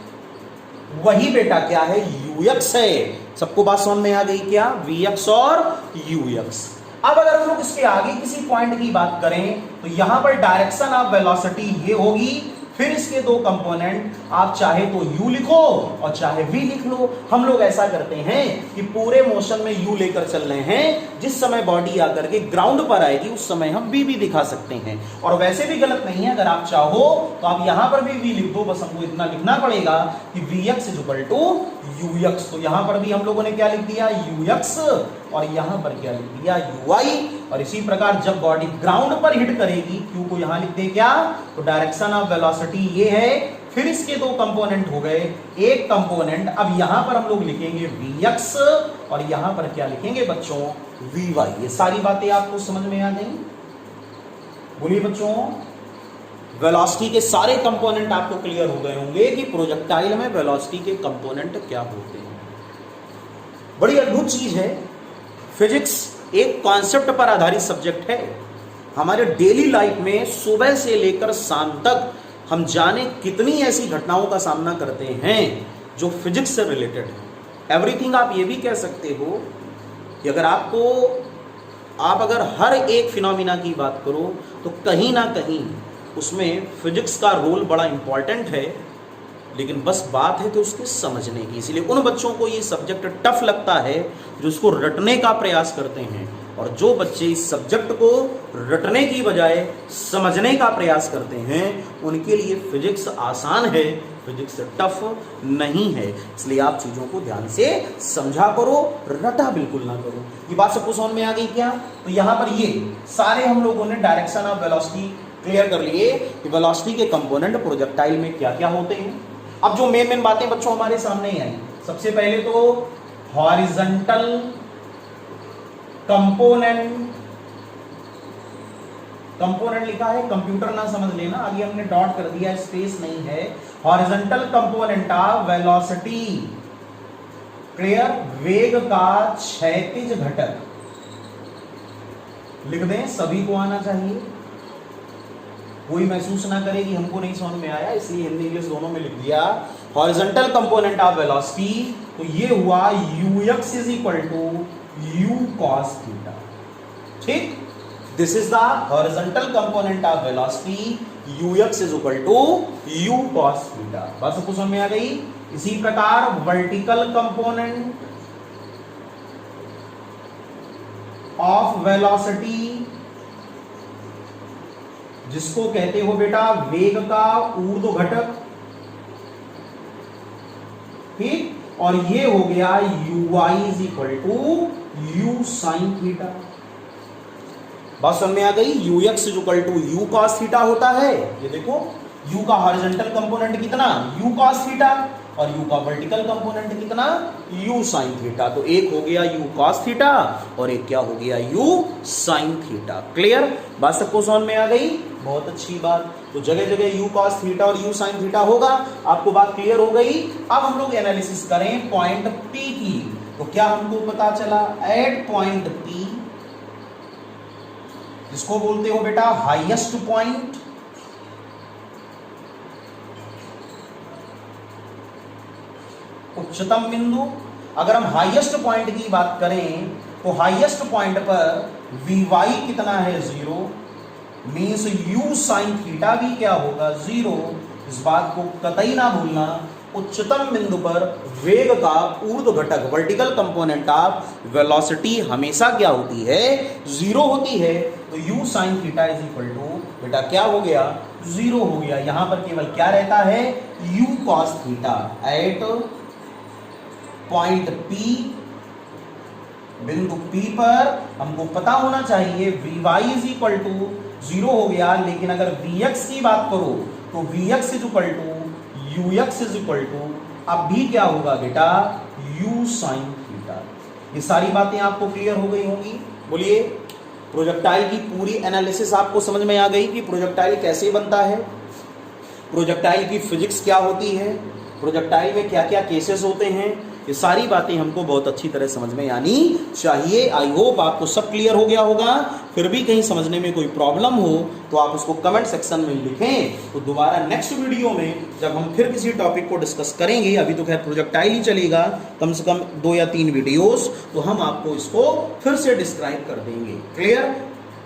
वही बेटा क्या है? Ux है। सबको बात समझ में आ गई क्या? Vx और Ux। अब अगर हम लोग इसके आगे किसी पॉइंट की बात करें तो यहां पर डायरेक्शन ऑफ वेलोसिटी ये होगी, फिर इसके दो कंपोनेंट, आप चाहे तो u लिखो और चाहे v लिख लो। हम लोग ऐसा करते हैं कि पूरे मोशन में u लेकर चल रहे हैं, जिस समय बॉडी आकर के ग्राउंड पर आएगी उस समय हम v भी दिखा सकते हैं। और वैसे भी गलत नहीं है, अगर आप चाहो तो आप यहां पर भी v लिख दो, बस हमको इतना लिखना पड़ेगा कि vx is equal to ux। तो यहां पर भी हम लोगों ने क्या लिख दिया? ux, और यहां पर क्या लिख दिया? uy। और इसी प्रकार जब बॉडी ग्राउंड पर हिट करेगी, क्यू को यहां लिख दे क्या, तो डायरेक्शन ऑफ वेलोसिटी ये है। फिर इसके दो कंपोनेंट हो गए, एक कंपोनेंट अब यहां पर हम लोग लिखेंगे vx और यहां पर क्या लिखेंगे बच्चों, vy। ये सारी बातें आपको समझ में आ गई? बोलिए बच्चों, वेलोसिटी के सारे कंपोनेंट आपको क्लियर हो गए होंगे कि प्रोजेक्टाइल में वेलोसिटी के कंपोनेंट क्या होते हैं। बड़ी अद्भुत चीज है, फिजिक्स एक कॉन्सेप्ट पर आधारित सब्जेक्ट है। हमारे डेली लाइफ में सुबह से लेकर शाम तक हम जाने कितनी ऐसी घटनाओं का सामना करते हैं जो फिजिक्स से रिलेटेड है। एवरीथिंग आप ये भी कह सकते हो कि अगर आप अगर हर एक फिनोमिना की बात करो तो कहीं ना कहीं उसमें फिजिक्स का रोल बड़ा इंपॉर्टेंट है, लेकिन बस बात है कि उसके समझने की। इसलिए उन बच्चों को ये सब्जेक्ट टफ लगता है जो उसको रटने का प्रयास करते हैं, और जो बच्चे इस सब्जेक्ट को रटने की बजाय समझने का प्रयास करते हैं उनके लिए फिजिक्स आसान है, फिजिक्स टफ नहीं है। इसलिए आप चीजों को ध्यान से समझा करो, रटा बिल्कुल ना करो। ये बात सबको समझ में आ गई क्या? तो यहां पर ये सारे हम लोगों ने डायरेक्शन ऑफ वेलोसिटी क्लियर कर लिए कि वेलोसिटी के कंपोनेंट प्रोजेक्टाइल में क्या क्या होते हैं। अब जो मेन बातें बच्चों हमारे सामने आई, सबसे पहले तो हॉरिजॉन्टल कंपोनेंट लिखा है, कंप्यूटर ना समझ लेना, आगे हमने डॉट कर दिया, स्पेस नहीं है। Horizontal component of velocity, clear, वेग का क्षैतिज घटक लिख दें, सभी को आना चाहिए, कोई महसूस ना करे कि हमको नहीं समझ में आया, इसलिए हिंदी इंग्लिश दोनों में लिख दिया। हॉरिजॉन्टल कंपोनेंट ऑफ वेलोसिटी, तो ये हुआ ux is equal to u cos theta. ठीक, this is the horizontal component of velocity, ux is equal to u cos theta. बात सबको समझ में आ गई? इसी प्रकार वर्टिकल कंपोनेंट ऑफ वेलोसिटी, जिसको कहते हो बेटा वेग का ऊर्ध्व घटक, ठीक, और ये हो गया uy is equal to u sin theta. बात समझ में आ गई? ux is equal to u cos theta होता है। ये देखो u का हॉरिजॉन्टल कंपोनेंट कितना, u cos थीटा, और u का वर्टिकल कंपोनेंट कितना, u sin थीटा। तो एक हो गया u cos थीटा और एक क्या हो गया, u sin थीटा। क्लियर? बात सबको समझ में आ गई? बहुत अच्छी बात। तो जगह जगह u cos थीटा और u sin थीटा होगा, आपको बात क्लियर हो गई। अब हम लोग एनालिसिस करें पॉइंट P की। तो क्या हमको पता चला, एट पॉइंट P, जिसको बोलते हो बेटा हाईएस्ट पॉइंट, उच्चतम बिंदु। अगर हम हाईएस्ट पॉइंट की बात करें तो हाईएस्ट पॉइंट पर Vy कितना है, 0, मीन्स u sin थीटा भी क्या होगा, 0। इस बात को कतई ना भूलना, उच्चतम बिंदु पर वेग का ऊर्ध्व घटक, वर्टिकल कंपोनेंट ऑफ वेलोसिटी हमेशा क्या होती है, 0 होती है। तो u sin theta is equal to बेटा क्या हो गया, 0 हो गया। यहां पर केवल क्या रहता है, u cos theta at point P, बिंदु P पर हमको पता होना चाहिए Vy इज इक्वल टू 0 हो गया। लेकिन अगर Vx की बात करो तो Vx is equal to ux is equal to, अब भी क्या होगा बेटा, u sin थीटा। ये सारी बातें आपको क्लियर हो गई होंगी। बोलिए, प्रोजेक्टाइल की पूरी एनालिसिस आपको समझ में आ गई कि प्रोजेक्टाइल कैसे बनता है, प्रोजेक्टाइल की फिजिक्स क्या होती है, प्रोजेक्टाइल में क्या क्या केसेस होते हैं। ये सारी बातें हमको बहुत अच्छी तरह समझ में आनी चाहिए। आई होप आपको सब क्लियर हो गया होगा। फिर भी कहीं समझने में कोई प्रॉब्लम हो तो आप उसको कमेंट सेक्शन में लिखें, तो दोबारा नेक्स्ट वीडियो में जब हम फिर किसी टॉपिक को डिस्कस करेंगे, अभी तो खैर प्रोजेक्टाइल ही चलेगा, कम से कम 2 या 3 वीडियोस, तो हम आपको इसको फिर से डिस्क्राइब कर देंगे। क्लियर?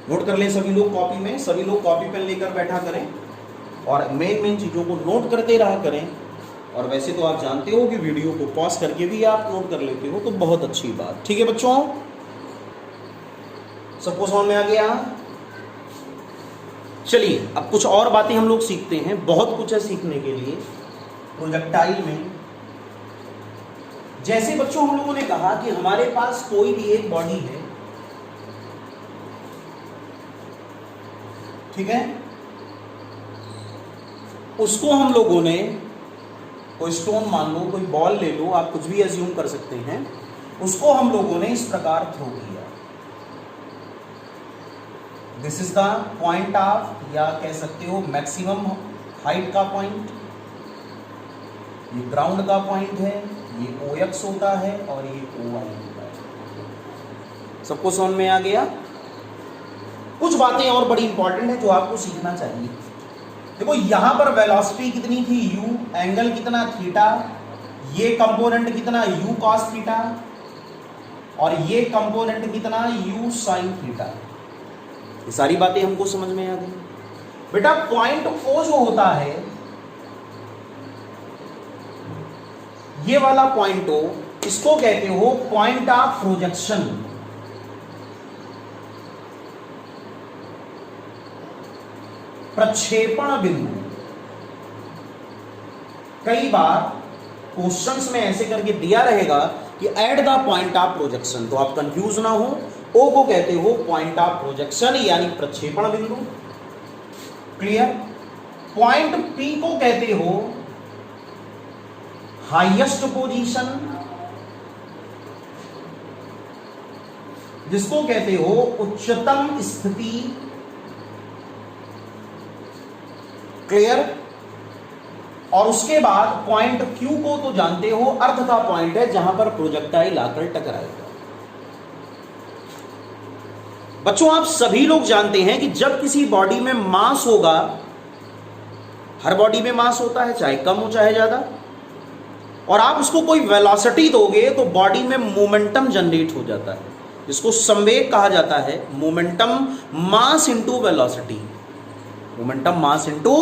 नोट कर लें सभी लोग कॉपी में, सभी लोग कॉपी पेन लेकर बैठा करें और मेन चीजों को नोट करते रहा करें। और वैसे तो आप जानते हो कि वीडियो को पॉज करके भी आप नोट कर लेते हो, तो बहुत अच्छी बात। ठीक है बच्चों, सबको समझ में आ गया? चलिए अब कुछ और बातें हम लोग सीखते हैं, बहुत कुछ है सीखने के लिए प्रोजेक्टाइल में। जैसे बच्चों हम लोगों ने कहा कि हमारे पास कोई भी एक बॉडी है, ठीक है, उसको हम लोगों ने, कोई स्टोन मान लो, कोई बॉल ले लो, आप कुछ भी एज्यूम कर सकते हैं, उसको हम लोगों ने इस प्रकार थ्रो किया। This is the point of, या कह सकते हो मैक्सिमम हाइट का पॉइंट, ये ग्राउंड का पॉइंट है, ये OX होता है और ये OY होता है। सबको समझ में आ गया? कुछ बातें और बड़ी इंपॉर्टेंट है जो आपको सीखना चाहिए। देखो यहां पर वेलोसिटी कितनी थी u, एंगल कितना थीटा, ये कंपोनेंट कितना u cos थीटा, और ये कंपोनेंट कितना u sin थीटा। ये सारी बातें हमको समझ में आ गई। बेटा पॉइंट O जो होता है, ये वाला पॉइंट O, इसको कहते हो पॉइंट ऑफ प्रोजेक्शन। प्रक्षेपण बिंदु। कई बार क्वेश्चंस में ऐसे करके दिया रहेगा कि at the point of projection, तो आप कंफ्यूज ना हो, ओ को कहते हो पॉइंट ऑफ प्रोजेक्शन यानी प्रक्षेपण बिंदु। क्लियर? पॉइंट P को कहते हो हाईएस्ट पोजीशन, जिसको कहते हो उच्चतम स्थिति। क्लियर? और उसके बाद पॉइंट Q को तो जानते हो, अर्थ का पॉइंट है जहां पर प्रोजेक्टाइल आकर टकराएगा। बच्चों आप सभी लोग जानते हैं कि जब किसी बॉडी में मास होगा, हर बॉडी में मास होता है, चाहे कम हो चाहे ज्यादा, और आप उसको कोई वेलोसिटी दोगे तो बॉडी में मोमेंटम जनरेट हो जाता है, जिसको संवेग कहा जाता है। Momentum mass into velocity, momentum mass into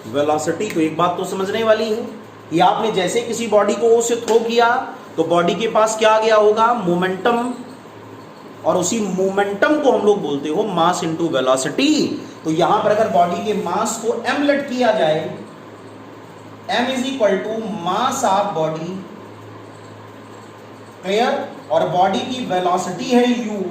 velocity. तो एक बात तो समझने वाली है कि आपने जैसे किसी बॉडी को O से थ्रो किया तो बॉडी के पास क्या आ गया होगा, मोमेंटम, और उसी मोमेंटम को हम लोग बोलते हो मास इंटू वेलोसिटी। तो यहां पर अगर बॉडी के मास को m लेट किया जाए, m is equal to mass of body. Clear? और बॉडी की वेलोसिटी है u,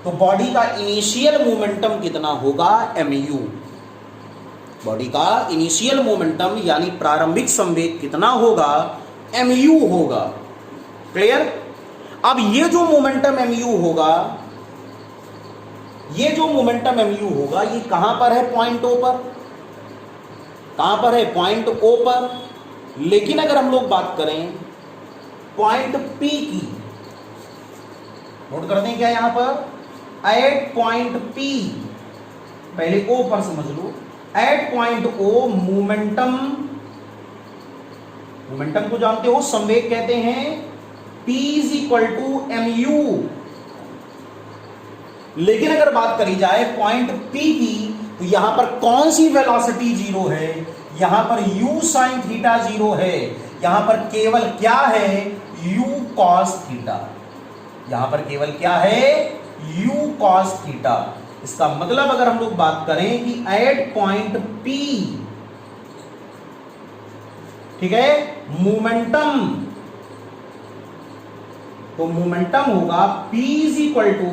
तो बॉडी का इनिशियल मोमेंटम कितना होगा, mu। बॉडी का इनिशियल मोमेंटम यानी प्रारंभिक संवेग कितना होगा, mu होगा। क्लियर? अब ये जो मोमेंटम mu होगा, ये जो मोमेंटम mu होगा, ये कहां पर है, पॉइंट O पर। कहां पर है, पॉइंट O पर। लेकिन अगर हम लोग बात करें पॉइंट P की, नोट करते हैं क्या यहां पर, एट पॉइंट P, पहले O पर समझ लो, at point O momentum, momentum को जानते हो, संवेग कहते हैं, P is equal to mu। लेकिन अगर बात करी जाए पॉइंट P की, तो यहां पर कौन सी वेलोसिटी जीरो है, यहां पर u sin थीटा जीरो है, यहां पर केवल क्या है, u cos थीटा। यहां पर केवल क्या है, u cos थीटा। इसका मतलब अगर हम लोग बात करें कि एट पॉइंट P, ठीक है, मोमेंटम, तो मोमेंटम होगा P is equal to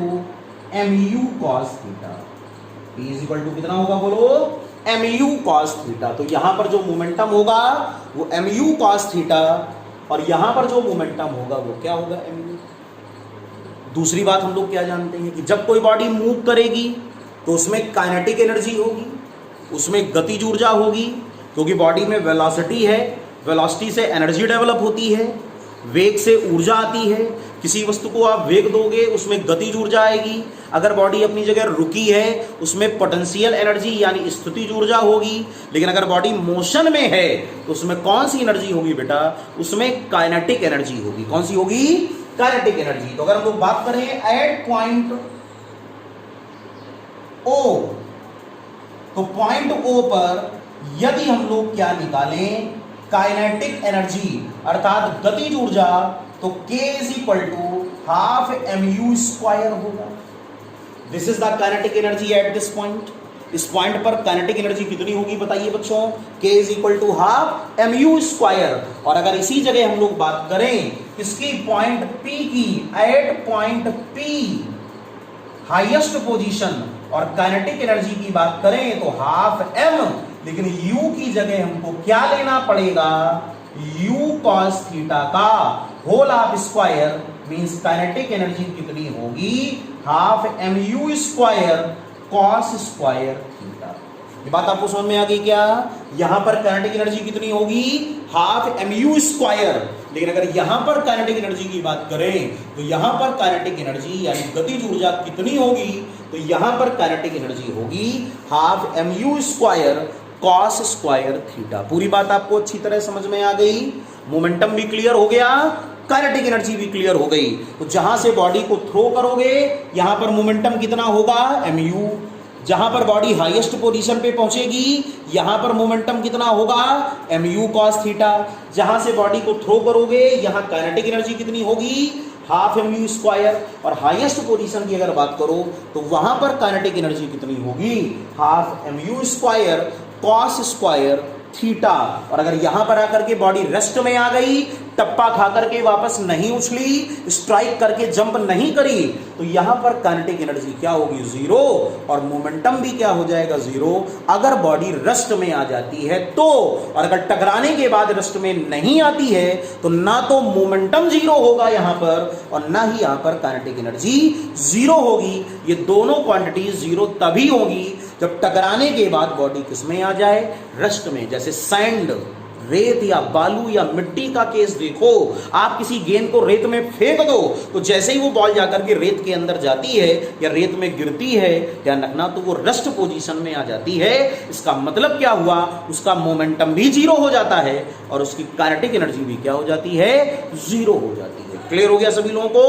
mu cos theta. P is equal to कितना होगा, बोलो, mu cos थीटा। तो यहां पर जो मोमेंटम होगा वो mu cos थीटा, और यहां पर जो मोमेंटम होगा वो क्या होगा, mu। दूसरी बात हम लोग क्या जानते हैं कि जब कोई बॉडी मूव करेगी तो उसमें काइनेटिक एनर्जी होगी, उसमें गतिज ऊर्जा होगी, क्योंकि बॉडी में वेलोसिटी है, वेलोसिटी से एनर्जी डेवलप होती है, वेग से ऊर्जा आती है। किसी वस्तु को आप वेग दोगे उसमें गतिज ऊर्जा आएगी। अगर बॉडी अपनी जगह रुकी है उसमें पोटेंशियल एनर्जी यानी स्थितिज ऊर्जा होगी। लेकिन अगर बॉडी मोशन में है तो उसमें कौन सी एनर्जी होगी बेटा, उसमें काइनेटिक एनर्जी होगी। कौन सी होगी, काइनेटिक एनर्जी। तो अगर हम लोग बात करें एट पॉइंट O, तो पॉइंट O पर यदि हम लोग क्या निकालें, काइनेटिक एनर्जी अर्थात गतिज ऊर्जा, तो K is equal to half mu square होगा। This is the kinetic energy at this point. इस पॉइंट पर काइनेटिक एनर्जी कितनी होगी बताइए बच्चों, k is equal to half mu square. और अगर इसी जगह हम लोग बात करें इसकी पॉइंट P की, at point P highest position और काइनेटिक एनर्जी की बात करें तो हाफ m, लेकिन u की जगह हमको क्या लेना पड़ेगा, u cos थीटा का whole half square, means kinetic energy कितनी होगी, half mu square cos square theta. ये बात आपको समझ में आ गई क्या? यहां पर काइनेटिक एनर्जी कितनी होगी, हाफ mu स्क्वायर। लेकिन अगर यहां पर काइनेटिक एनर्जी की बात करें तो यहां पर काइनेटिक एनर्जी यानी गतिज ऊर्जा कितनी होगी, तो यहां पर काइनेटिक एनर्जी होगी half mu square cos square theta. पूरी बात आपको अच्छी तरह समझ में आ गई, मोमेंटम भी क्लियर हो गया, काइनेटिक एनर्जी भी क्लियर हो गई। तो जहां से बॉडी को थ्रो करोगे यहां पर मोमेंटम कितना होगा, mu। जहां पर बॉडी हाईएस्ट पोजीशन पे पहुंचेगी यहां पर मोमेंटम कितना होगा, mu cos थीटा। जहां से बॉडी को थ्रो करोगे यहां काइनेटिक एनर्जी कितनी होगी, हाफ mu स्क्वायर। और हाईएस्ट पोजीशन की अगर बात करो तो वहां पर काइनेटिक एनर्जी कितनी होगी, half mu square cos square theta. और अगर यहां पर आकर के बॉडी रेस्ट में आ गई, टप्पा खा करके वापस नहीं उछली, स्ट्राइक करके जंप नहीं करी, तो यहां पर काइनेटिक एनर्जी क्या होगी, जीरो, और मोमेंटम भी क्या हो जाएगा, जीरो। अगर बॉडी रेस्ट में आ जाती है तो, और अगर टकराने के बाद रेस्ट में नहीं आती है तो ना तो मोमेंटम जीरो होगा यहां पर और ना ही यहां पर काइनेटिक एनर्जी जीरो होगी। ये दोनों क्वांटिटी जीरो तभी होगी जब टकराने के बाद बॉडी किसमें आ जाए, रेस्ट में। जैसे सैंड, रेत या बालू या मिट्टी का केस देखो, आप किसी गेंद को रेत में फेंक दो तो जैसे ही वो बॉल जाकर के रेत के अंदर जाती है या रेत में गिरती है, ध्यान रखना, तो वो रेस्ट पोजीशन में आ जाती है। इसका मतलब क्या हुआ, उसका मोमेंटम भी जीरो हो जाता है और उसकी काइनेटिक एनर्जी भी क्या हो जाती है, जीरो हो जाती है। क्लियर हो गया सभी लोगों को?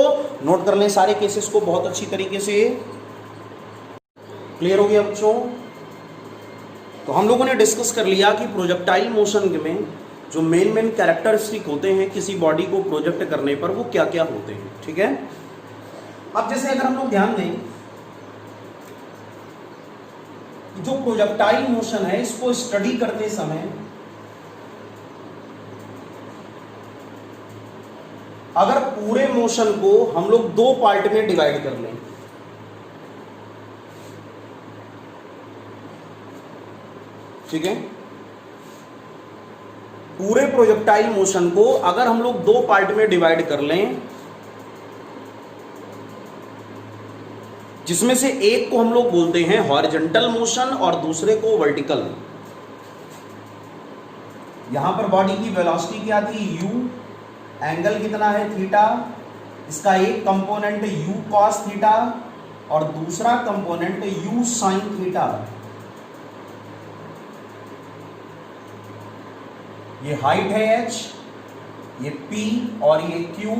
नोट कर लें सारे केसेस को बहुत अच्छी तरीके से। क्लियर हो गया बच्चों? तो हम लोगों ने डिस्कस कर लिया कि प्रोजेक्टाइल मोशन में जो मेन कैरेक्टरिस्टिक होते हैं किसी बॉडी को प्रोजेक्ट करने पर वो क्या क्या होते हैं, ठीक है। अब जैसे अगर हम लोग ध्यान दें, जो प्रोजेक्टाइल मोशन है इसको स्टडी करते समय अगर पूरे मोशन को हम लोग दो पार्ट में डिवाइड कर लें, ठीक है, पूरे प्रोजेक्टाइल मोशन को अगर हम लोग दो पार्ट में डिवाइड कर लें, जिसमें से एक को हम लोग बोलते हैं हॉरिजॉन्टल मोशन और दूसरे को वर्टिकल। यहां पर बॉडी की वेलोसिटी क्या थी, u, एंगल कितना है, थीटा। इसका एक कंपोनेंट u cos थीटा और दूसरा कंपोनेंट u sin थीटा। ये हाइट है h, ये p और ये q,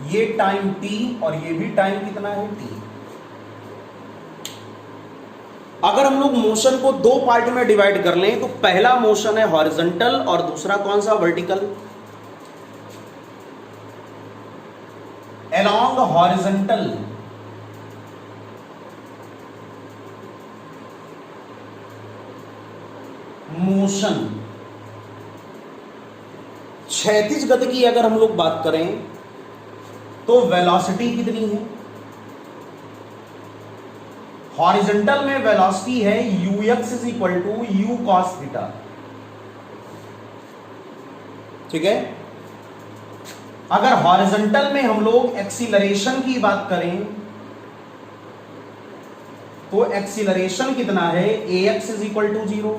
ये टाइम t और ये भी टाइम कितना है t। अगर हम लोग मोशन को दो पार्ट में डिवाइड कर लें तो पहला मोशन है हॉरिजॉन्टल और दूसरा कौन सा, वर्टिकल। अलोंग हॉरिजॉन्टल मोशन, क्षैतिज गति की अगर हम लोग बात करें तो वेलोसिटी कितनी है, हॉरिजॉन्टल में वेलोसिटी है ux is equal to u cos theta, ठीक है। अगर हॉरिजॉन्टल में हम लोग एक्सीलरेशन की बात करें तो एक्सीलरेशन कितना है, ax इज इक्वल टू 0,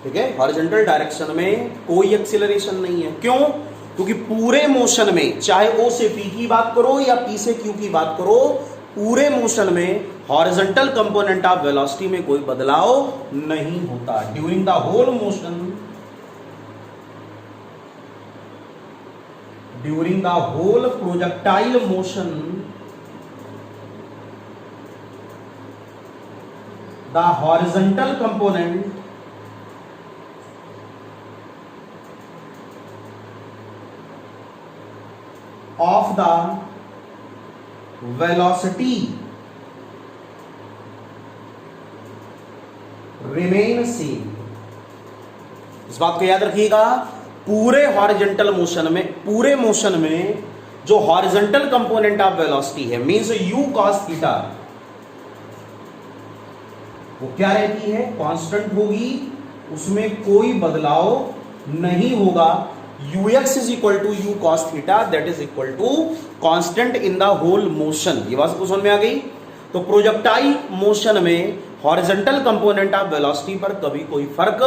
ठीक है। हॉरिजॉन्टल डायरेक्शन में कोई एक्सीलरेशन नहीं है, क्यों? क्योंकि पूरे मोशन में चाहे O से P की बात करो या P से Q की बात करो, पूरे मोशन में हॉरिजॉन्टल कंपोनेंट ऑफ वेलोसिटी में कोई बदलाव नहीं होता। During the whole motion, during the whole projectile motion, the horizontal component of the velocity remain same. इस बात को याद रखिएगा, पूरे हॉरिजॉन्टल मोशन में, पूरे मोशन में जो हॉरिजॉन्टल कंपोनेंट ऑफ वेलोसिटी है मींस u cos थीटा, वो क्या रहती है, कांस्टेंट होगी, उसमें कोई बदलाव नहीं होगा। ux is equal to u cos theta, that is equal to constant in the whole motion. ये बात समझ में आ गई। तो प्रोजेक्टाइल मोशन में हॉरिजॉन्टल कंपोनेंट ऑफ वेलोसिटी पर कभी कोई फर्क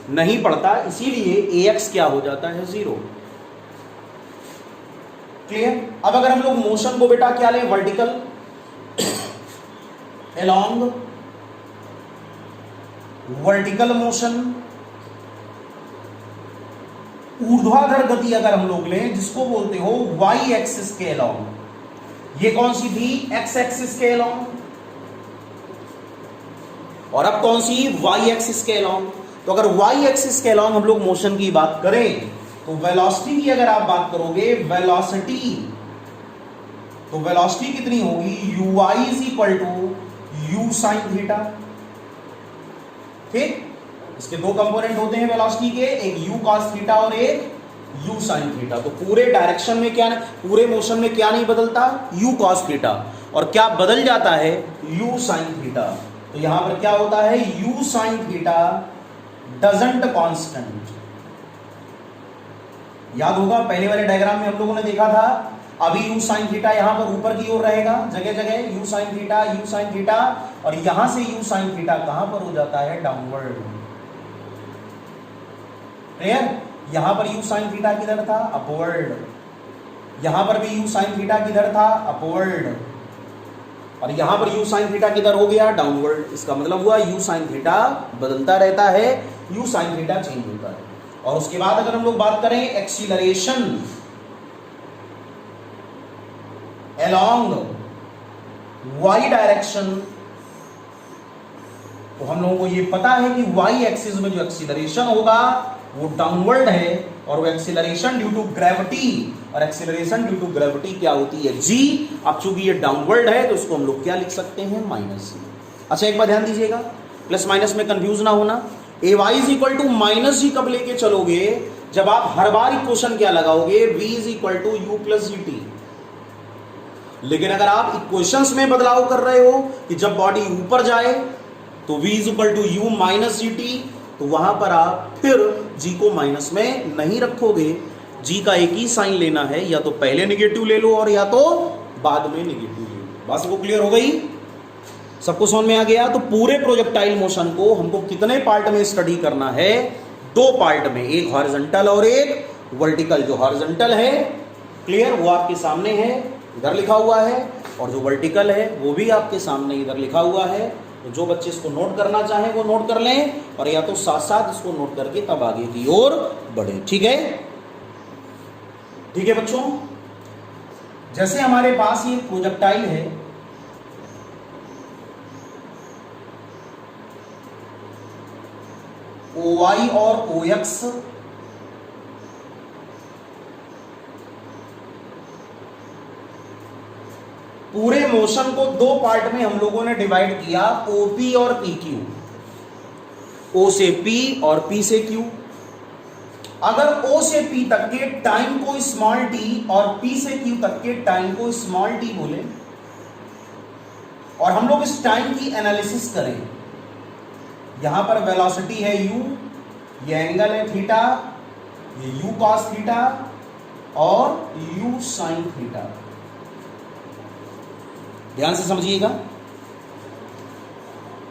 नहीं पड़ता, इसीलिए ax क्या हो जाता है, 0। क्लियर। अब अगर हम लोग मोशन को बेटा क्या लें, वर्टिकल अलोंग वर्टिकल मोशन, ऊर्ध्वाधर गति अगर हम लोग लें जिसको बोलते हो y एक्सिस के अलोंग, ये कौन सी थी, x एक्सिस के अलोंग, और अब कौन सी, y एक्सिस के अलोंग। तो अगर y एक्सिस के अलोंग हम लोग मोशन की बात करें तो वेलोसिटी की अगर आप बात करोगे, वेलोसिटी, तो वेलोसिटी कितनी होगी, uy is equal to u sine theta. ठीक, इसके दो कंपोनेंट होते हैं वेलोसिटी के, एक u cos थीटा और एक u sin थीटा। तो पूरे डायरेक्शन में क्या, पूरे मोशन में क्या नहीं बदलता, u cos थीटा, और क्या बदल जाता है, u sin थीटा। तो यहां पर क्या होता है, u sin theta doesn't constant. याद होगा पहले वाले डायग्राम में हम लोगों ने देखा था, अभी u sin थीटा यहां पर ऊपर की ओर रहेगा, जगह जगह u sin थीटा, और यहां से u sin थीटा कहां पर हो जाता है, डाउनवर्ड। क्लियर। यहां पर u sin थीटा किधर था, अपवर्ड, यहां पर भी u sin थीटा किधर था, अपवर्ड, और यहां पर u sin थीटा किधर हो गया, डाउनवर्ड। इसका मतलब हुआ u sin थीटा बदलता रहता है, u sin थीटा चेंज होता है। और उसके बाद अगर हम लोग बात करें एक्सीलरेशन अलोंग y डायरेक्शन, तो हम लोगों को ये पता है कि y एक्सिस में जो एक्सीलरेशन होगा वो डाउनवर्ड है, और वो एक्सीलरेशन ड्यू टू ग्रेविटी, और एक्सीलरेशन ड्यू टू ग्रेविटी क्या होती है, g। अब चूंकि ये डाउनवर्ड है तो उसको हम लोग क्या लिख सकते हैं, माइनस g। अच्छा एक बात ध्यान दीजिएगा, प्लस माइनस में कंफ्यूज ना होना। ay is equal to minus g कब लेके चलोगे, जब आप हर बार इक्वेशन क्या लगाओगे, v is equal to u plus gt। लेकिन अगर आप इक्वेशंस में बदलाव कर रहे हो कि जब बॉडी ऊपर जाए तो v is equal to u minus gt, तो वहां पर आप फिर g को माइनस में नहीं रखोगे, g का एक ही साइन लेना है, या तो पहले नेगेटिव ले लो और या तो बाद में नेगेटिव ले लो। बात सबको क्लियर हो गई, सबको समझ में आ गया। तो पूरे प्रोजेक्टाइल मोशन को हमको कितने पार्ट में स्टडी करना है, दो पार्ट में, एक हॉरिजॉन्टल और एक वर्टिकल। जो हॉरिजॉन्टल है क्लियर वो आपके सामने है, इधर लिखा हुआ है, और जो वर्टिकल है वो भी आपके सामने इधर लिखा हुआ है। तो जो बच्चे इसको नोट करना चाहें वो नोट कर लें, और या तो साथ साथ इसको नोट करके तब आगे की ओर बढ़े। ठीक है, ठीक है बच्चों। जैसे हमारे पास ये प्रोजेक्टाइल है, OY और OX पूरे मोशन को दो पार्ट में हम लोगों ने डिवाइड किया, OP और PQ, O से P और P से Q। अगर O से P तक के टाइम को स्मॉल t और P से Q तक के टाइम को स्मॉल t बोले, और हम लोग इस टाइम की एनालिसिस करें, यहां पर वेलोसिटी है u, ये एंगल है थीटा, ये u cos थीटा और u sin थीटा। ध्यान से समझिएगा।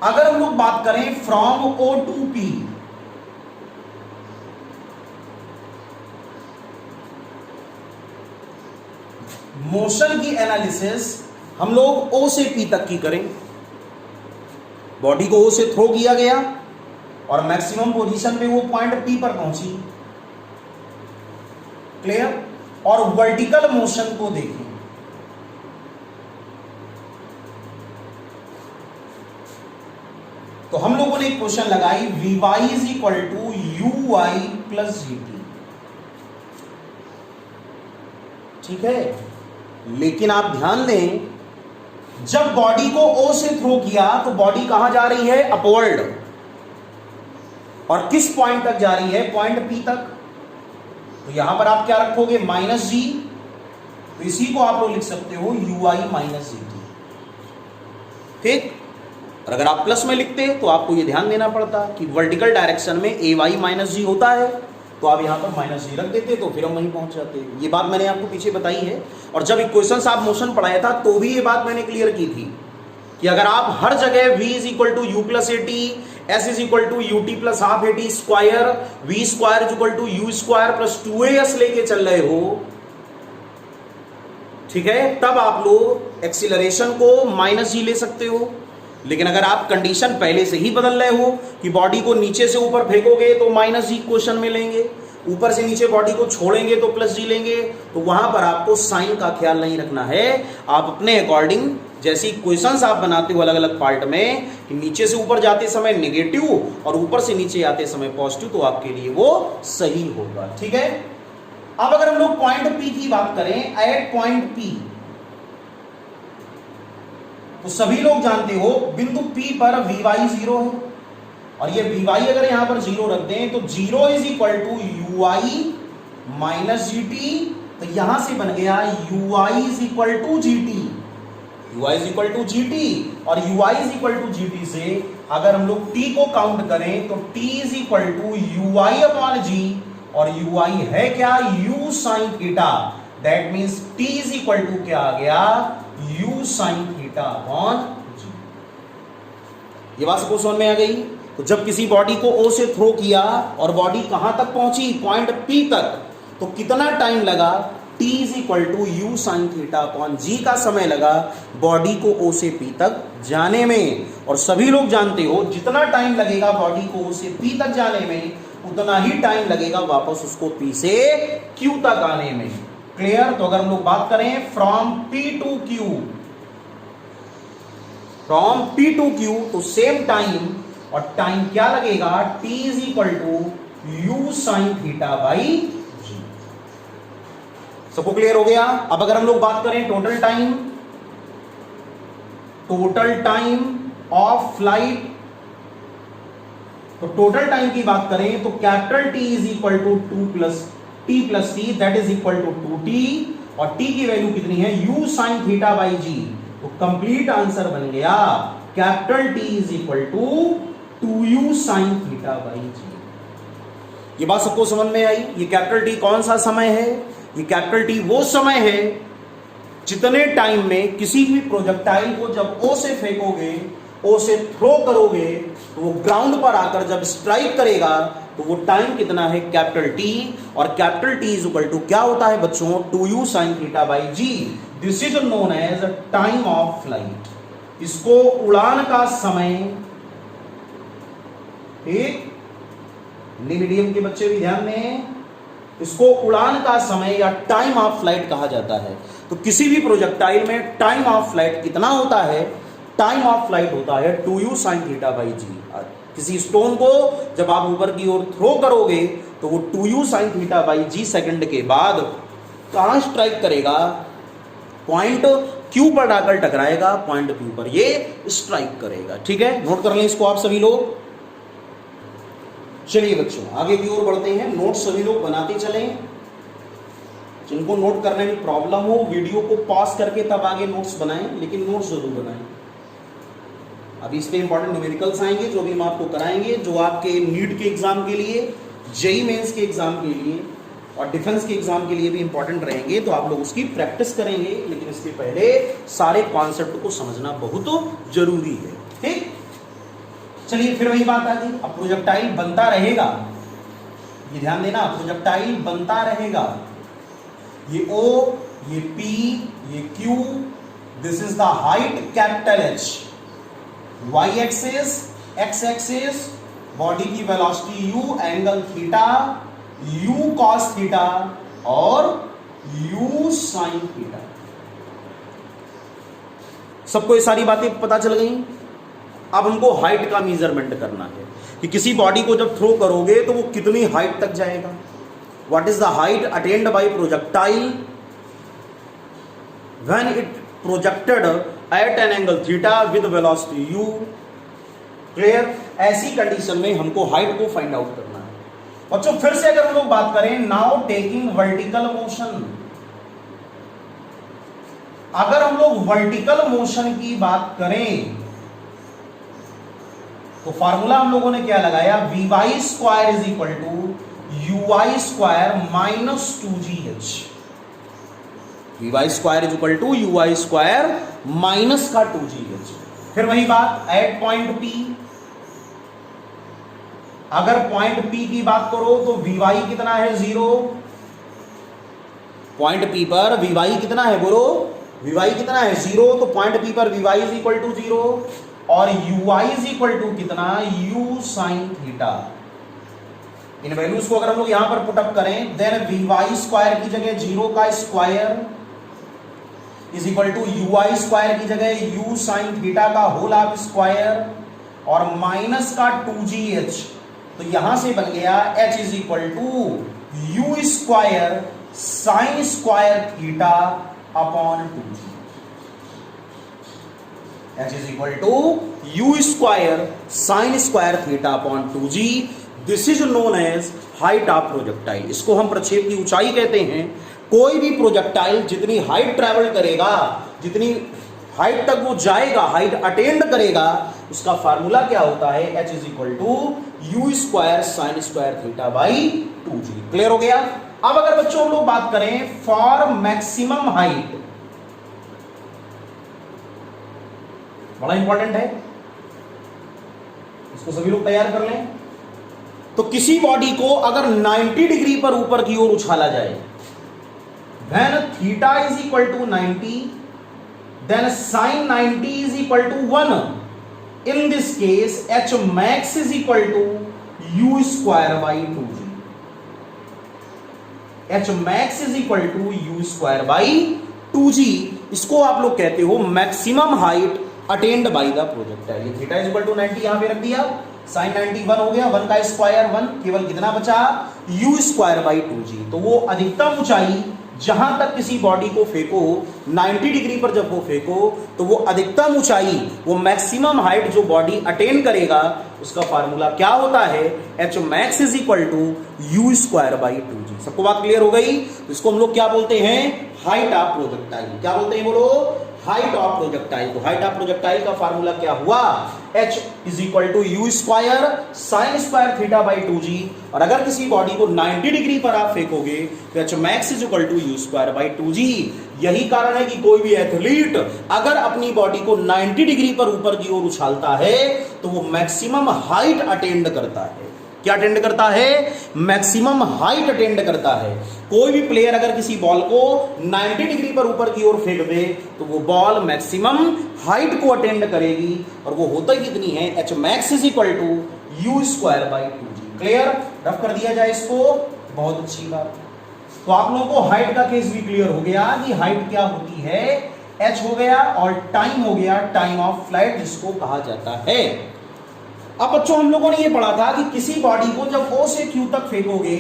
अगर हम लोग बात करें from O to P, motion की एनालिसिस हम लोग O से P तक की करें। बॉडी को O से थ्रो किया गया और मैक्सिमम पोजीशन पे वो पॉइंट P पर पहुंची, क्लियर। और वर्टिकल मोशन को देखें, तो हम लोगों ने एक क्वेश्चन लगाई, Vy is equal to uy plus gt। ठीक है, लेकिन आप ध्यान दें, जब बॉडी को O से थ्रो किया तो बॉडी कहां जा रही है, अपवर्ड। और किस पॉइंट तक जा रही है, पॉइंट P तक। तो यहां पर आप क्या रखोगे, माइनस जी, तो इसी को आप लोग लिख सकते हो ui माइनस जी, ठीक। और अगर आप प्लस में लिखते तो आपको ये ध्यान देना पड़ता कि वर्टिकल डायरेक्शन में ay माइनस जी होता है, तो आप यहां पर माइनस जी रख देते तो फिर हम वहीं पहुंच जाते। ये बात मैंने आपको पीछे बताई है, और जब इक्वेशंस आप मोशन पढ़ाया था तो भी ये बात मैंने क्लियर की थी कि अगर आप हर जगह v is equal to u plus a t, s is equal to u t plus half a t square, v square is equal to u square plus 2as लेके चल रहे हो, ठीक है, तब आप लोग एक्सीलरेशन को माइनस जी ले सकते हो। लेकिन अगर आप कंडीशन पहले से ही बदल रहे हो कि बॉडी को नीचे से ऊपर फेंकोगे तो माइनस जी क्वेश्चन में लेंगे, ऊपर से नीचे बॉडी को छोड़ेंगे तो प्लस जी लेंगे, तो वहां पर आपको साइन का ख्याल नहीं रखना है। आप अपने अकॉर्डिंग जैसे इक्वेशंस आप बनाते हो अलग अलग पार्ट में कि नीचे से ऊपर जाते समय नेगेटिव और ऊपर से नीचे आते समय पॉजिटिव, तो आपके लिए वो सही होगा, ठीक है। अब अगर हम लोग पॉइंट P की बात करें, एट पॉइंट P, तो सभी लोग जानते हो बिंदु P पर Vy 0 है, और ये Vy अगर यहां पर 0 रख दें तो 0 is equal to ui minus g t, तो यहां से बन गया ui is equal to g t, ui is equal to g t, और ui is equal to g t से अगर हम लोग t को काउंट करें तो t is equal to ui upon g, और ui है क्या, u sine theta, that means t is equal to क्या आ गया, u sine theta upon g. ये बात सबको समझ में आ गई। तो जब किसी बॉडी को O से थ्रो किया और बॉडी कहां तक पहुंची, पॉइंट P तक, तो कितना टाइम लगा, t is equal to u sine theta upon g का समय लगा बॉडी को O से P तक जाने में। और सभी लोग जानते हो जितना टाइम लगेगा बॉडी को O से P तक जाने में, उतना ही टाइम लगेगा वापस उसको P से Q तक आने में। क्लियर। तो अगर हम लोग बात करें from P to Q, from P to Q, तो सेम टाइम, और टाइम क्या लगेगा, t is equal to u sine theta by g. सबको क्लियर हो गया। अब अगर हम लोग बात करें total time, total time of flight, तो टोटल टाइम की बात करें तो capital T is equal to 2 plus t plus t, that is equal to 2t, और t की वैल्यू कितनी है, u sine theta by g. तो कंप्लीट आंसर बन गया capital T is equal to 2u sine theta by g. ये बात सबको समझ में आई। ये कैपिटल T कौन सा समय है, ये कैपिटल T वो समय है जितने टाइम में किसी भी प्रोजेक्टाइल को जब O से फेंकोगे, O से थ्रो करोगे, तो वो ग्राउंड पर आकर जब स्ट्राइक करेगा तो वो टाइम कितना है, कैपिटल T, और capital T is equal to क्या होता है बच्चों, 2u sine theta by g. This is known as time of flight. इसको उड़ान का समय, ठीक, मीडियम के बच्चे भी ध्यान दें, इसको उड़ान का समय या टाइम ऑफ फ्लाइट कहा जाता है। तो किसी भी प्रोजेक्टाइल में टाइम ऑफ फ्लाइट कितना होता है, टाइम ऑफ फ्लाइट होता है 2u साइन थीटा बाई जी। किसी स्टोन को जब आप ऊपर की ओर थ्रो करोगे तो वो 2u sine theta by g second के बाद कहां स्ट्राइक करेगा, पॉइंट Q पर आकर टकराएगा, पॉइंट P पर ये स्ट्राइक करेगा। ठीक है, नोट कर लें इसको आप सभी लोग। चलिए बच्चों आगे की ओर बढ़ते हैं, नोट सभी लोग बनाते चलें। जिनको नोट करने में प्रॉब्लम हो वीडियो को पॉज करके तब आगे नोट्स बनाएं, लेकिन नोट्स जरूर बनाएं। अभी इस पे इंपॉर्टेंट न्यूमेरिकल्स आएंगे जो भी हम आपको कराएंगे, जो आपके नीट के एग्जाम के लिए, जेईई मेंस के एग्जाम के लिए और डिफेंस के एग्जाम के लिए भी इंपॉर्टेंट रहेंगे, तो आप लोग उसकी प्रैक्टिस करेंगे। लेकिन इसके पहले सारे कॉन्सेप्ट को समझना बहुत जरूरी है। ठीक, चलिए फिर वही बात आ गई। अब प्रोजेक्टाइल बनता रहेगा, ये ध्यान देना, प्रोजेक्टाइल बनता रहेगा। ये O, ये P, ये Q, this is the height capital H, y axis, x axis, body की velocity u, angle theta, u cos theta और u sin थीटा। सबको ये सारी बातें पता चल गई। अब हमको हाइट का मेजरमेंट करना है कि किसी बॉडी को जब थ्रो करोगे तो वो कितनी हाइट तक जाएगा। What is the height attend bye projectile when it projected at an angle theta with velocity u, clear, ऐसी कंडीशन में हमको हाइट को फाइंड आउट करना है। बच्चों फिर से अगर हम लोग बात करें, नाउ टेकिंग वर्टिकल मोशन, अगर हम लोग वर्टिकल मोशन की बात करें तो फॉर्मूला हम लोगों ने क्या लगाया, v square is equal to ui square minus 2gh। V square is equal to ui square minus का 2gh। फिर वही बात एट पॉइंट P, अगर पॉइंट P की बात करो तो वी कितना है 0, पॉइंट P पर वी कितना है बोलो, वी कितना है 0, तो पॉइंट P पर वी इज इक्वल टू 0 और ui इज इक्वल टू कितना, u साइन थीटा। इन वैल्यूज को अगर हम लोग यहां पर पुटअप करें, देन वी स्क्वायर की जगह 0 का square is equal to ui square की जगह u साइन थीटा का होल हाफ स्क्वायर और माइनस का 2gh, तो यहां से बन गया h is equal to u square sine square theta upon 2g। h is equal to u square sine square theta upon 2g। This is known as height of projectile. इसको हम प्रक्षेप की ऊंचाई कहते हैं। कोई भी प्रोजेक्टाइल जितनी हाइट ट्रेवल करेगा, जितनी हाइट तक वो जाएगा, हाइट अटेंड करेगा, उसका फार्मूला क्या होता है, h is equal to u square sine square theta by 2g। Clear हो गया। अब अगर बच्चों हम लोग बात करें फॉर मैक्सिमम हाइट, बड़ा इंपॉर्टेंट है, इसको सभी लोग तैयार कर लें। तो किसी बॉडी को अगर 90 डिग्री पर ऊपर की ओर उछाला जाए, then theta is equal to 90, then sin 90 is equal to 1. In this case, h max is equal to u square by 2g. h max is equal to u square by 2g. इसको आप लोग कहते हो maximum height attend by the projectile. ये theta is equal to 90 यहां पे रख दिया, साइन 90 1 हो गया, 1 का स्क्वायर 1, केवल कितना बचा, u स्क्वायर बाई 2g। तो वो अधिकतम ऊंचाई जहां तक किसी बॉडी को फेंको 90 डिग्री पर जब वो फेंको तो वो अधिकतम ऊंचाई, वो मैक्सिमम हाइट जो बॉडी अटेन करेगा, उसका फार्मूला क्या होता है, h max is equal to u square by 2g। सबको बात क्लियर हो गई। तो इसको हम लोग क्या बोलते हैं, हाइट ऑफ प्रोजेक्टाइल। क्या बोलते हैं बोलो, हाइट ऑफ प्रोजेक्टाइल। तो हाइट ऑफ प्रोजेक्टाइल का फार्मूला क्या हुआ, h is equal to u square sine square theta by 2g। और अगर किसी बॉडी को 90 डिग्री पर आप फेंकोगे तो h max is equal to u square by 2g। यही कारण है कि कोई भी एथलीट अगर अपनी बॉडी को 90 डिग्री पर ऊपर की ओर उछालता है तो वो मैक्सिमम हाइट अटेंड करता है। क्या अटेंड करता है, मैक्सिमम हाइट अटेंड करता है। कोई भी प्लेयर अगर किसी बॉल को 90 डिग्री पर ऊपर की ओर फेंक दे तो वो बॉल मैक्सिमम हाइट को अटेंड करेगी, और वो होता ही कितनी है, h max is equal to u square by 2g। Clear, rough कर दिया जाए इसको, बहुत अच्छी बात। तो आप लोगों को हाइट का केस भी क्लियर हो गया कि हाइट क्या होती है, h हो गया, और टाइम हो गया टाइम ऑफ फ्लाइट जिसको कहा जाता है। अब बच्चों हम लोगों ने ये पढ़ा था कि किसी बॉडी को जब O से Q तक फेंकोगे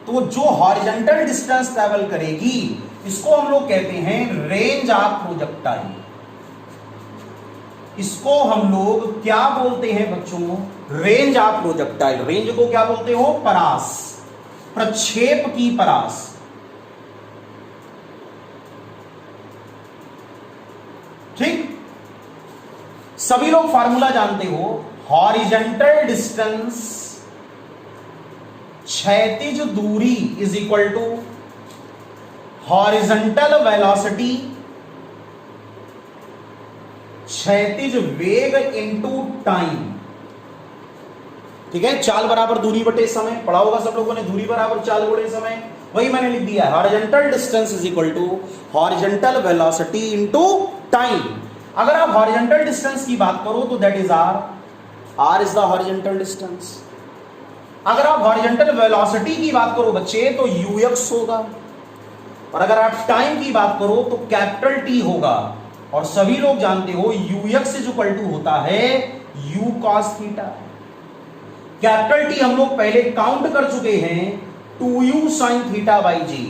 तो जो हॉरिजॉन्टल डिस्टेंस ट्रैवल करेगी, इसको हम लोग कहते हैं रेंज ऑफ प्रोजेक्टाइल। इसको हम लोग क्या बोलते हैं बच्चों, रेंज ऑफ प्रोजेक्टाइल। रेंज को क्या बोलते हो, परास, प्रक्षेप की परास। ठीक, सभी लोग फार्मूला जानते हो, हॉरिजॉन्टल डिस्टेंस, क्षैतिज दूरी is equal to horizontal velocity, क्षैतिज वेग इनटू टाइम। ठीक है, चाल बराबर दूरी बटे समय, पढ़ा होगा सब लोगों ने, दूरी बराबर चाल बटे समय, वही मैंने लिख दिया है। Horizontal distance is equal to horizontal velocity into time. अगर आप हॉरिजॉन्टल डिस्टेंस की बात करो तो that is r is the horizontal distance. अगर आप हॉरिजॉन्टल वेलोसिटी की बात करो बच्चे तो ux होगा, और अगर आप टाइम की बात करो तो कैपिटल T होगा। और सभी लोग जानते हो ux इज इक्वल टू होता है u cos theta. Capital T हम लोग पहले काउंट कर चुके हैं 2u sin theta by g।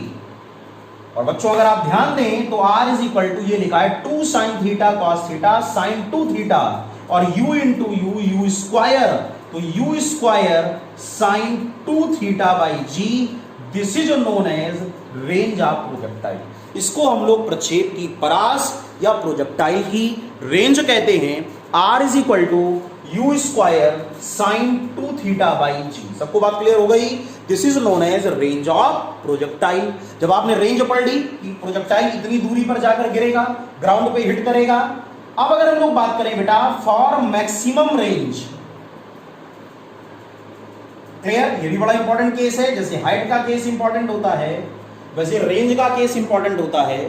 और बच्चों अगर आप ध्यान दें तो r इज इक्वल टू ये लिखा है 2 sin theta cos theta sin 2 theta, और u इंटू यू स्क्वायर, तो u square sine 2 theta by g, this is known as range of projectile. इसको हम लोग प्रक्षेप की परास या प्रोजेक्टाइल की रेंज कहते हैं। r is equal to u square sine 2 theta by g. सबको बात क्लियर हो गई? This is known as range of projectile. जब आपने रेंज पढ़ ली कि प्रोजेक्टाइल इतनी दूरी पर जाकर गिरेगा, ग्राउंड पे हिट करेगा। अब अगर हम लोग बात करें बेटा फॉर मैक्सिमम रेंज, क्लियर? ये भी बड़ा इंपॉर्टेंट केस है। जैसे हाइट का केस इंपॉर्टेंट होता है, वैसे रेंज का केस इंपॉर्टेंट होता है।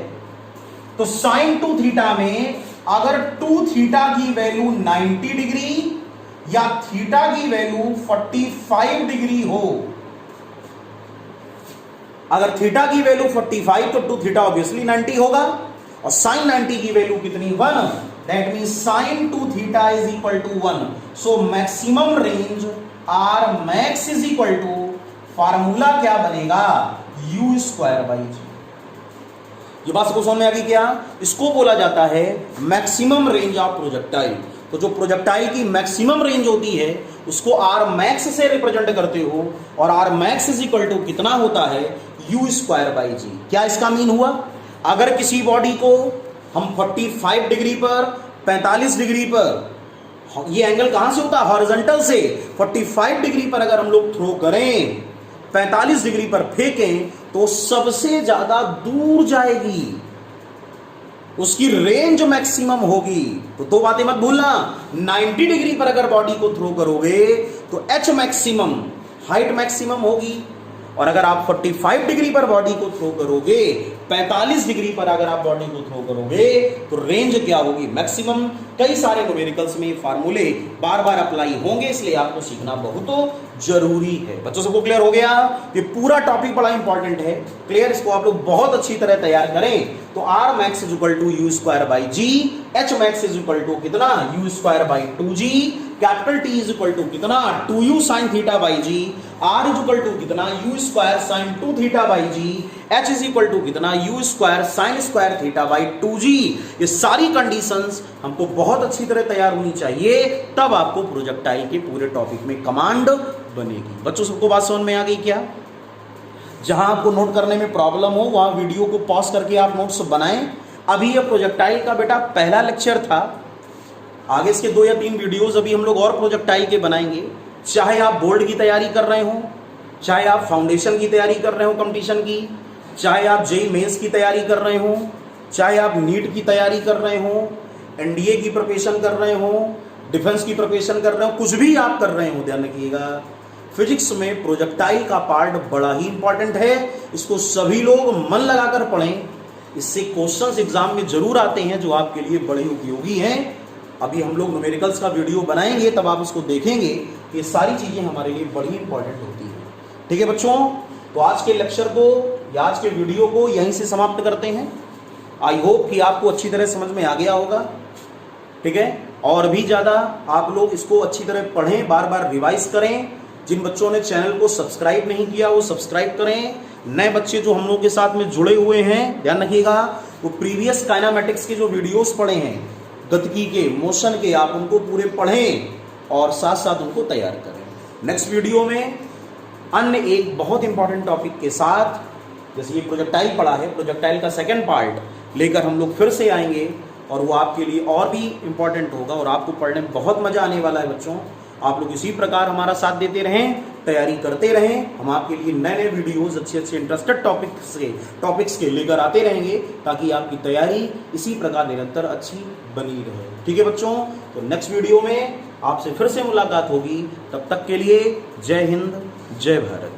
तो साइन 2 थीटा में अगर 2 थीटा की वैल्यू 90 डिग्री या थीटा की वैल्यू 45 डिग्री हो, अगर थीटा की वैल्यू 45 तो 2 थीटा ऑब्वियसली 90 होगा, और साइन 90 की वैल्यू कितनी? 1। That mean sine 2 theta is equal to 1। So maximum range R max is equal to, formula क्या बनेगा? U square by g. ये बात सबको समझ में आ गई क्या? इसको बोला जाता है मैक्सिमम रेंज ऑफ प्रोजेक्टाइल। तो जो प्रोजेक्टाइल की मैक्सिमम रेंज होती है उसको आर मैक्स से रिप्रेजेंट करते हो, और R max is equal to कितना होता है? U square by g. क्या इसका मीन हुआ? अगर किसी बॉडी को हम 45 डिग्री पर, 45 डिग्री पर, ये एंगल कहां से होता है? हॉरिजॉन्टल से। 45 डिग्री पर अगर हम लोग थ्रो करें, 45 डिग्री पर फेंकें, तो सबसे ज्यादा दूर जाएगी, उसकी रेंज मैक्सिमम होगी। तो दो बातें मत भूलना, 90 डिग्री पर अगर बॉडी को थ्रो करोगे तो एच मैक्सिमम, हाइट मैक्सिमम होगी, और अगर आप 45 डिग्री पर बॉडी को थ्रो करोगे, 45 डिग्री पर अगर आप बॉडी को थ्रो करोगे, तो रेंज क्या होगी? मैक्सिमम। कई सारे न्यूमेरिकल्स में ये फार्मूले बार बार अप्लाई होंगे, इसलिए आपको सीखना बहुत जरूरी है। बच्चों सबको क्लियर हो गया? ये पूरा टॉपिक बड़ा इंपॉर्टेंट है। क्लियर? इसको आप लोग बहुत अच्छी तरह तैयार करें। तो R max is equal to u square by g, H max is equal to कितना? U square by 2g, capital T is equal to कितना? 2u sine theta by g, R is equal to कितना? U square sine 2 theta by g, H is equal to कितना? U square sine square theta by 2g। ये सारी conditions हमको बहुत अच्छी तरह तैयार होनी चाहिए, तब आपको प्रोजेक्टाइल के पूरे टॉपिक में कमांड बनेगी। बच्चों सबको बात समझ में आ गई क्या? जहां आपको नोट करने में प्रॉब्लम हो वहां वीडियो को पॉज करके आप नोट्स बनाएं। अभी ये प्रोजेक्टाइल का बेटा पहला लेक्चर था, आगे इसके 2 या 3 वीडियोस अभी हम लोग और प्रोजेक्टाइल के बनाएंगे। चाहे आप बोर्ड की तैयारी कर रहे हो, चाहे आप फाउंडेशन की तैयारी कर रहे हो कंपटीशन की, चाहे आप जेईई मेंस की तैयारी कर रहे हो, चाहे आप नीट की तैयारी कर रहे हो, एनडीए की प्रिपरेशन कर रहे हो, डिफेंस की प्रिपरेशन कर रहे हो, कुछ भी आप कर रहे हो, ध्यान रखिएगा फिजिक्स में प्रोजेक्टाइल का पार्ट बड़ा ही इंपॉर्टेंट है। इसको सभी लोग मन लगाकर पढ़ें, इससे क्वेश्चंस एग्जाम में जरूर आते हैं जो आपके लिए बड़े उपयोगी हैं। अभी हम लोग न्यूमेरिकल्स का वीडियो बनाएंगे, तब आप इसको देखेंगे कि ये सारी चीजें हमारे लिए बड़ी इंपॉर्टेंट होती हैं। ठीक है बच्चों, तो आज के लेक्चर को या आज के वीडियो को यहीं से समाप्त करते हैं। आई होप कि आपको अच्छी तरह समझ में आ गया होगा। ठीक है, और भी ज़्यादा आप लोग इसको अच्छी तरह पढ़ें, बार बार रिवाइज करें। जिन बच्चों ने चैनल को सब्सक्राइब नहीं किया वो सब्सक्राइब करें। नए बच्चे जो हम लोग के साथ में जुड़े हुए हैं, ध्यान रखिएगा, वो प्रीवियस काइनेमेटिक्स के जो वीडियोस पढ़े हैं, गतिकी के, मोशन के, आप उनको पूरे पढ़ें और साथ साथ उनको तैयार करें। नेक्स्ट वीडियो में अन्य एक बहुत इंपॉर्टेंट टॉपिक के साथ, जैसे ये प्रोजेक्टाइल पढ़ा है, प्रोजेक्टाइल का सेकेंड पार्ट लेकर हम लोग फिर से आएंगे, और वो आपके लिए और भी इंपॉर्टेंट होगा और आपको पढ़ने में बहुत मजा आने वाला है। बच्चों आप लोग इसी प्रकार हमारा साथ देते रहें, तैयारी करते रहें। हम आपके लिए नए नए वीडियोस अच्छे अच्छे इंटरेस्टेड टॉपिक्स के लेकर आते रहेंगे, ताकि आपकी तैयारी इसी प्रकार निरंतर अच्छी बनी रहे। ठीक है बच्चों, तो नेक्स्ट वीडियो में आपसे फिर से मुलाकात होगी। तब तक के लिए जय हिंद, जय भारत।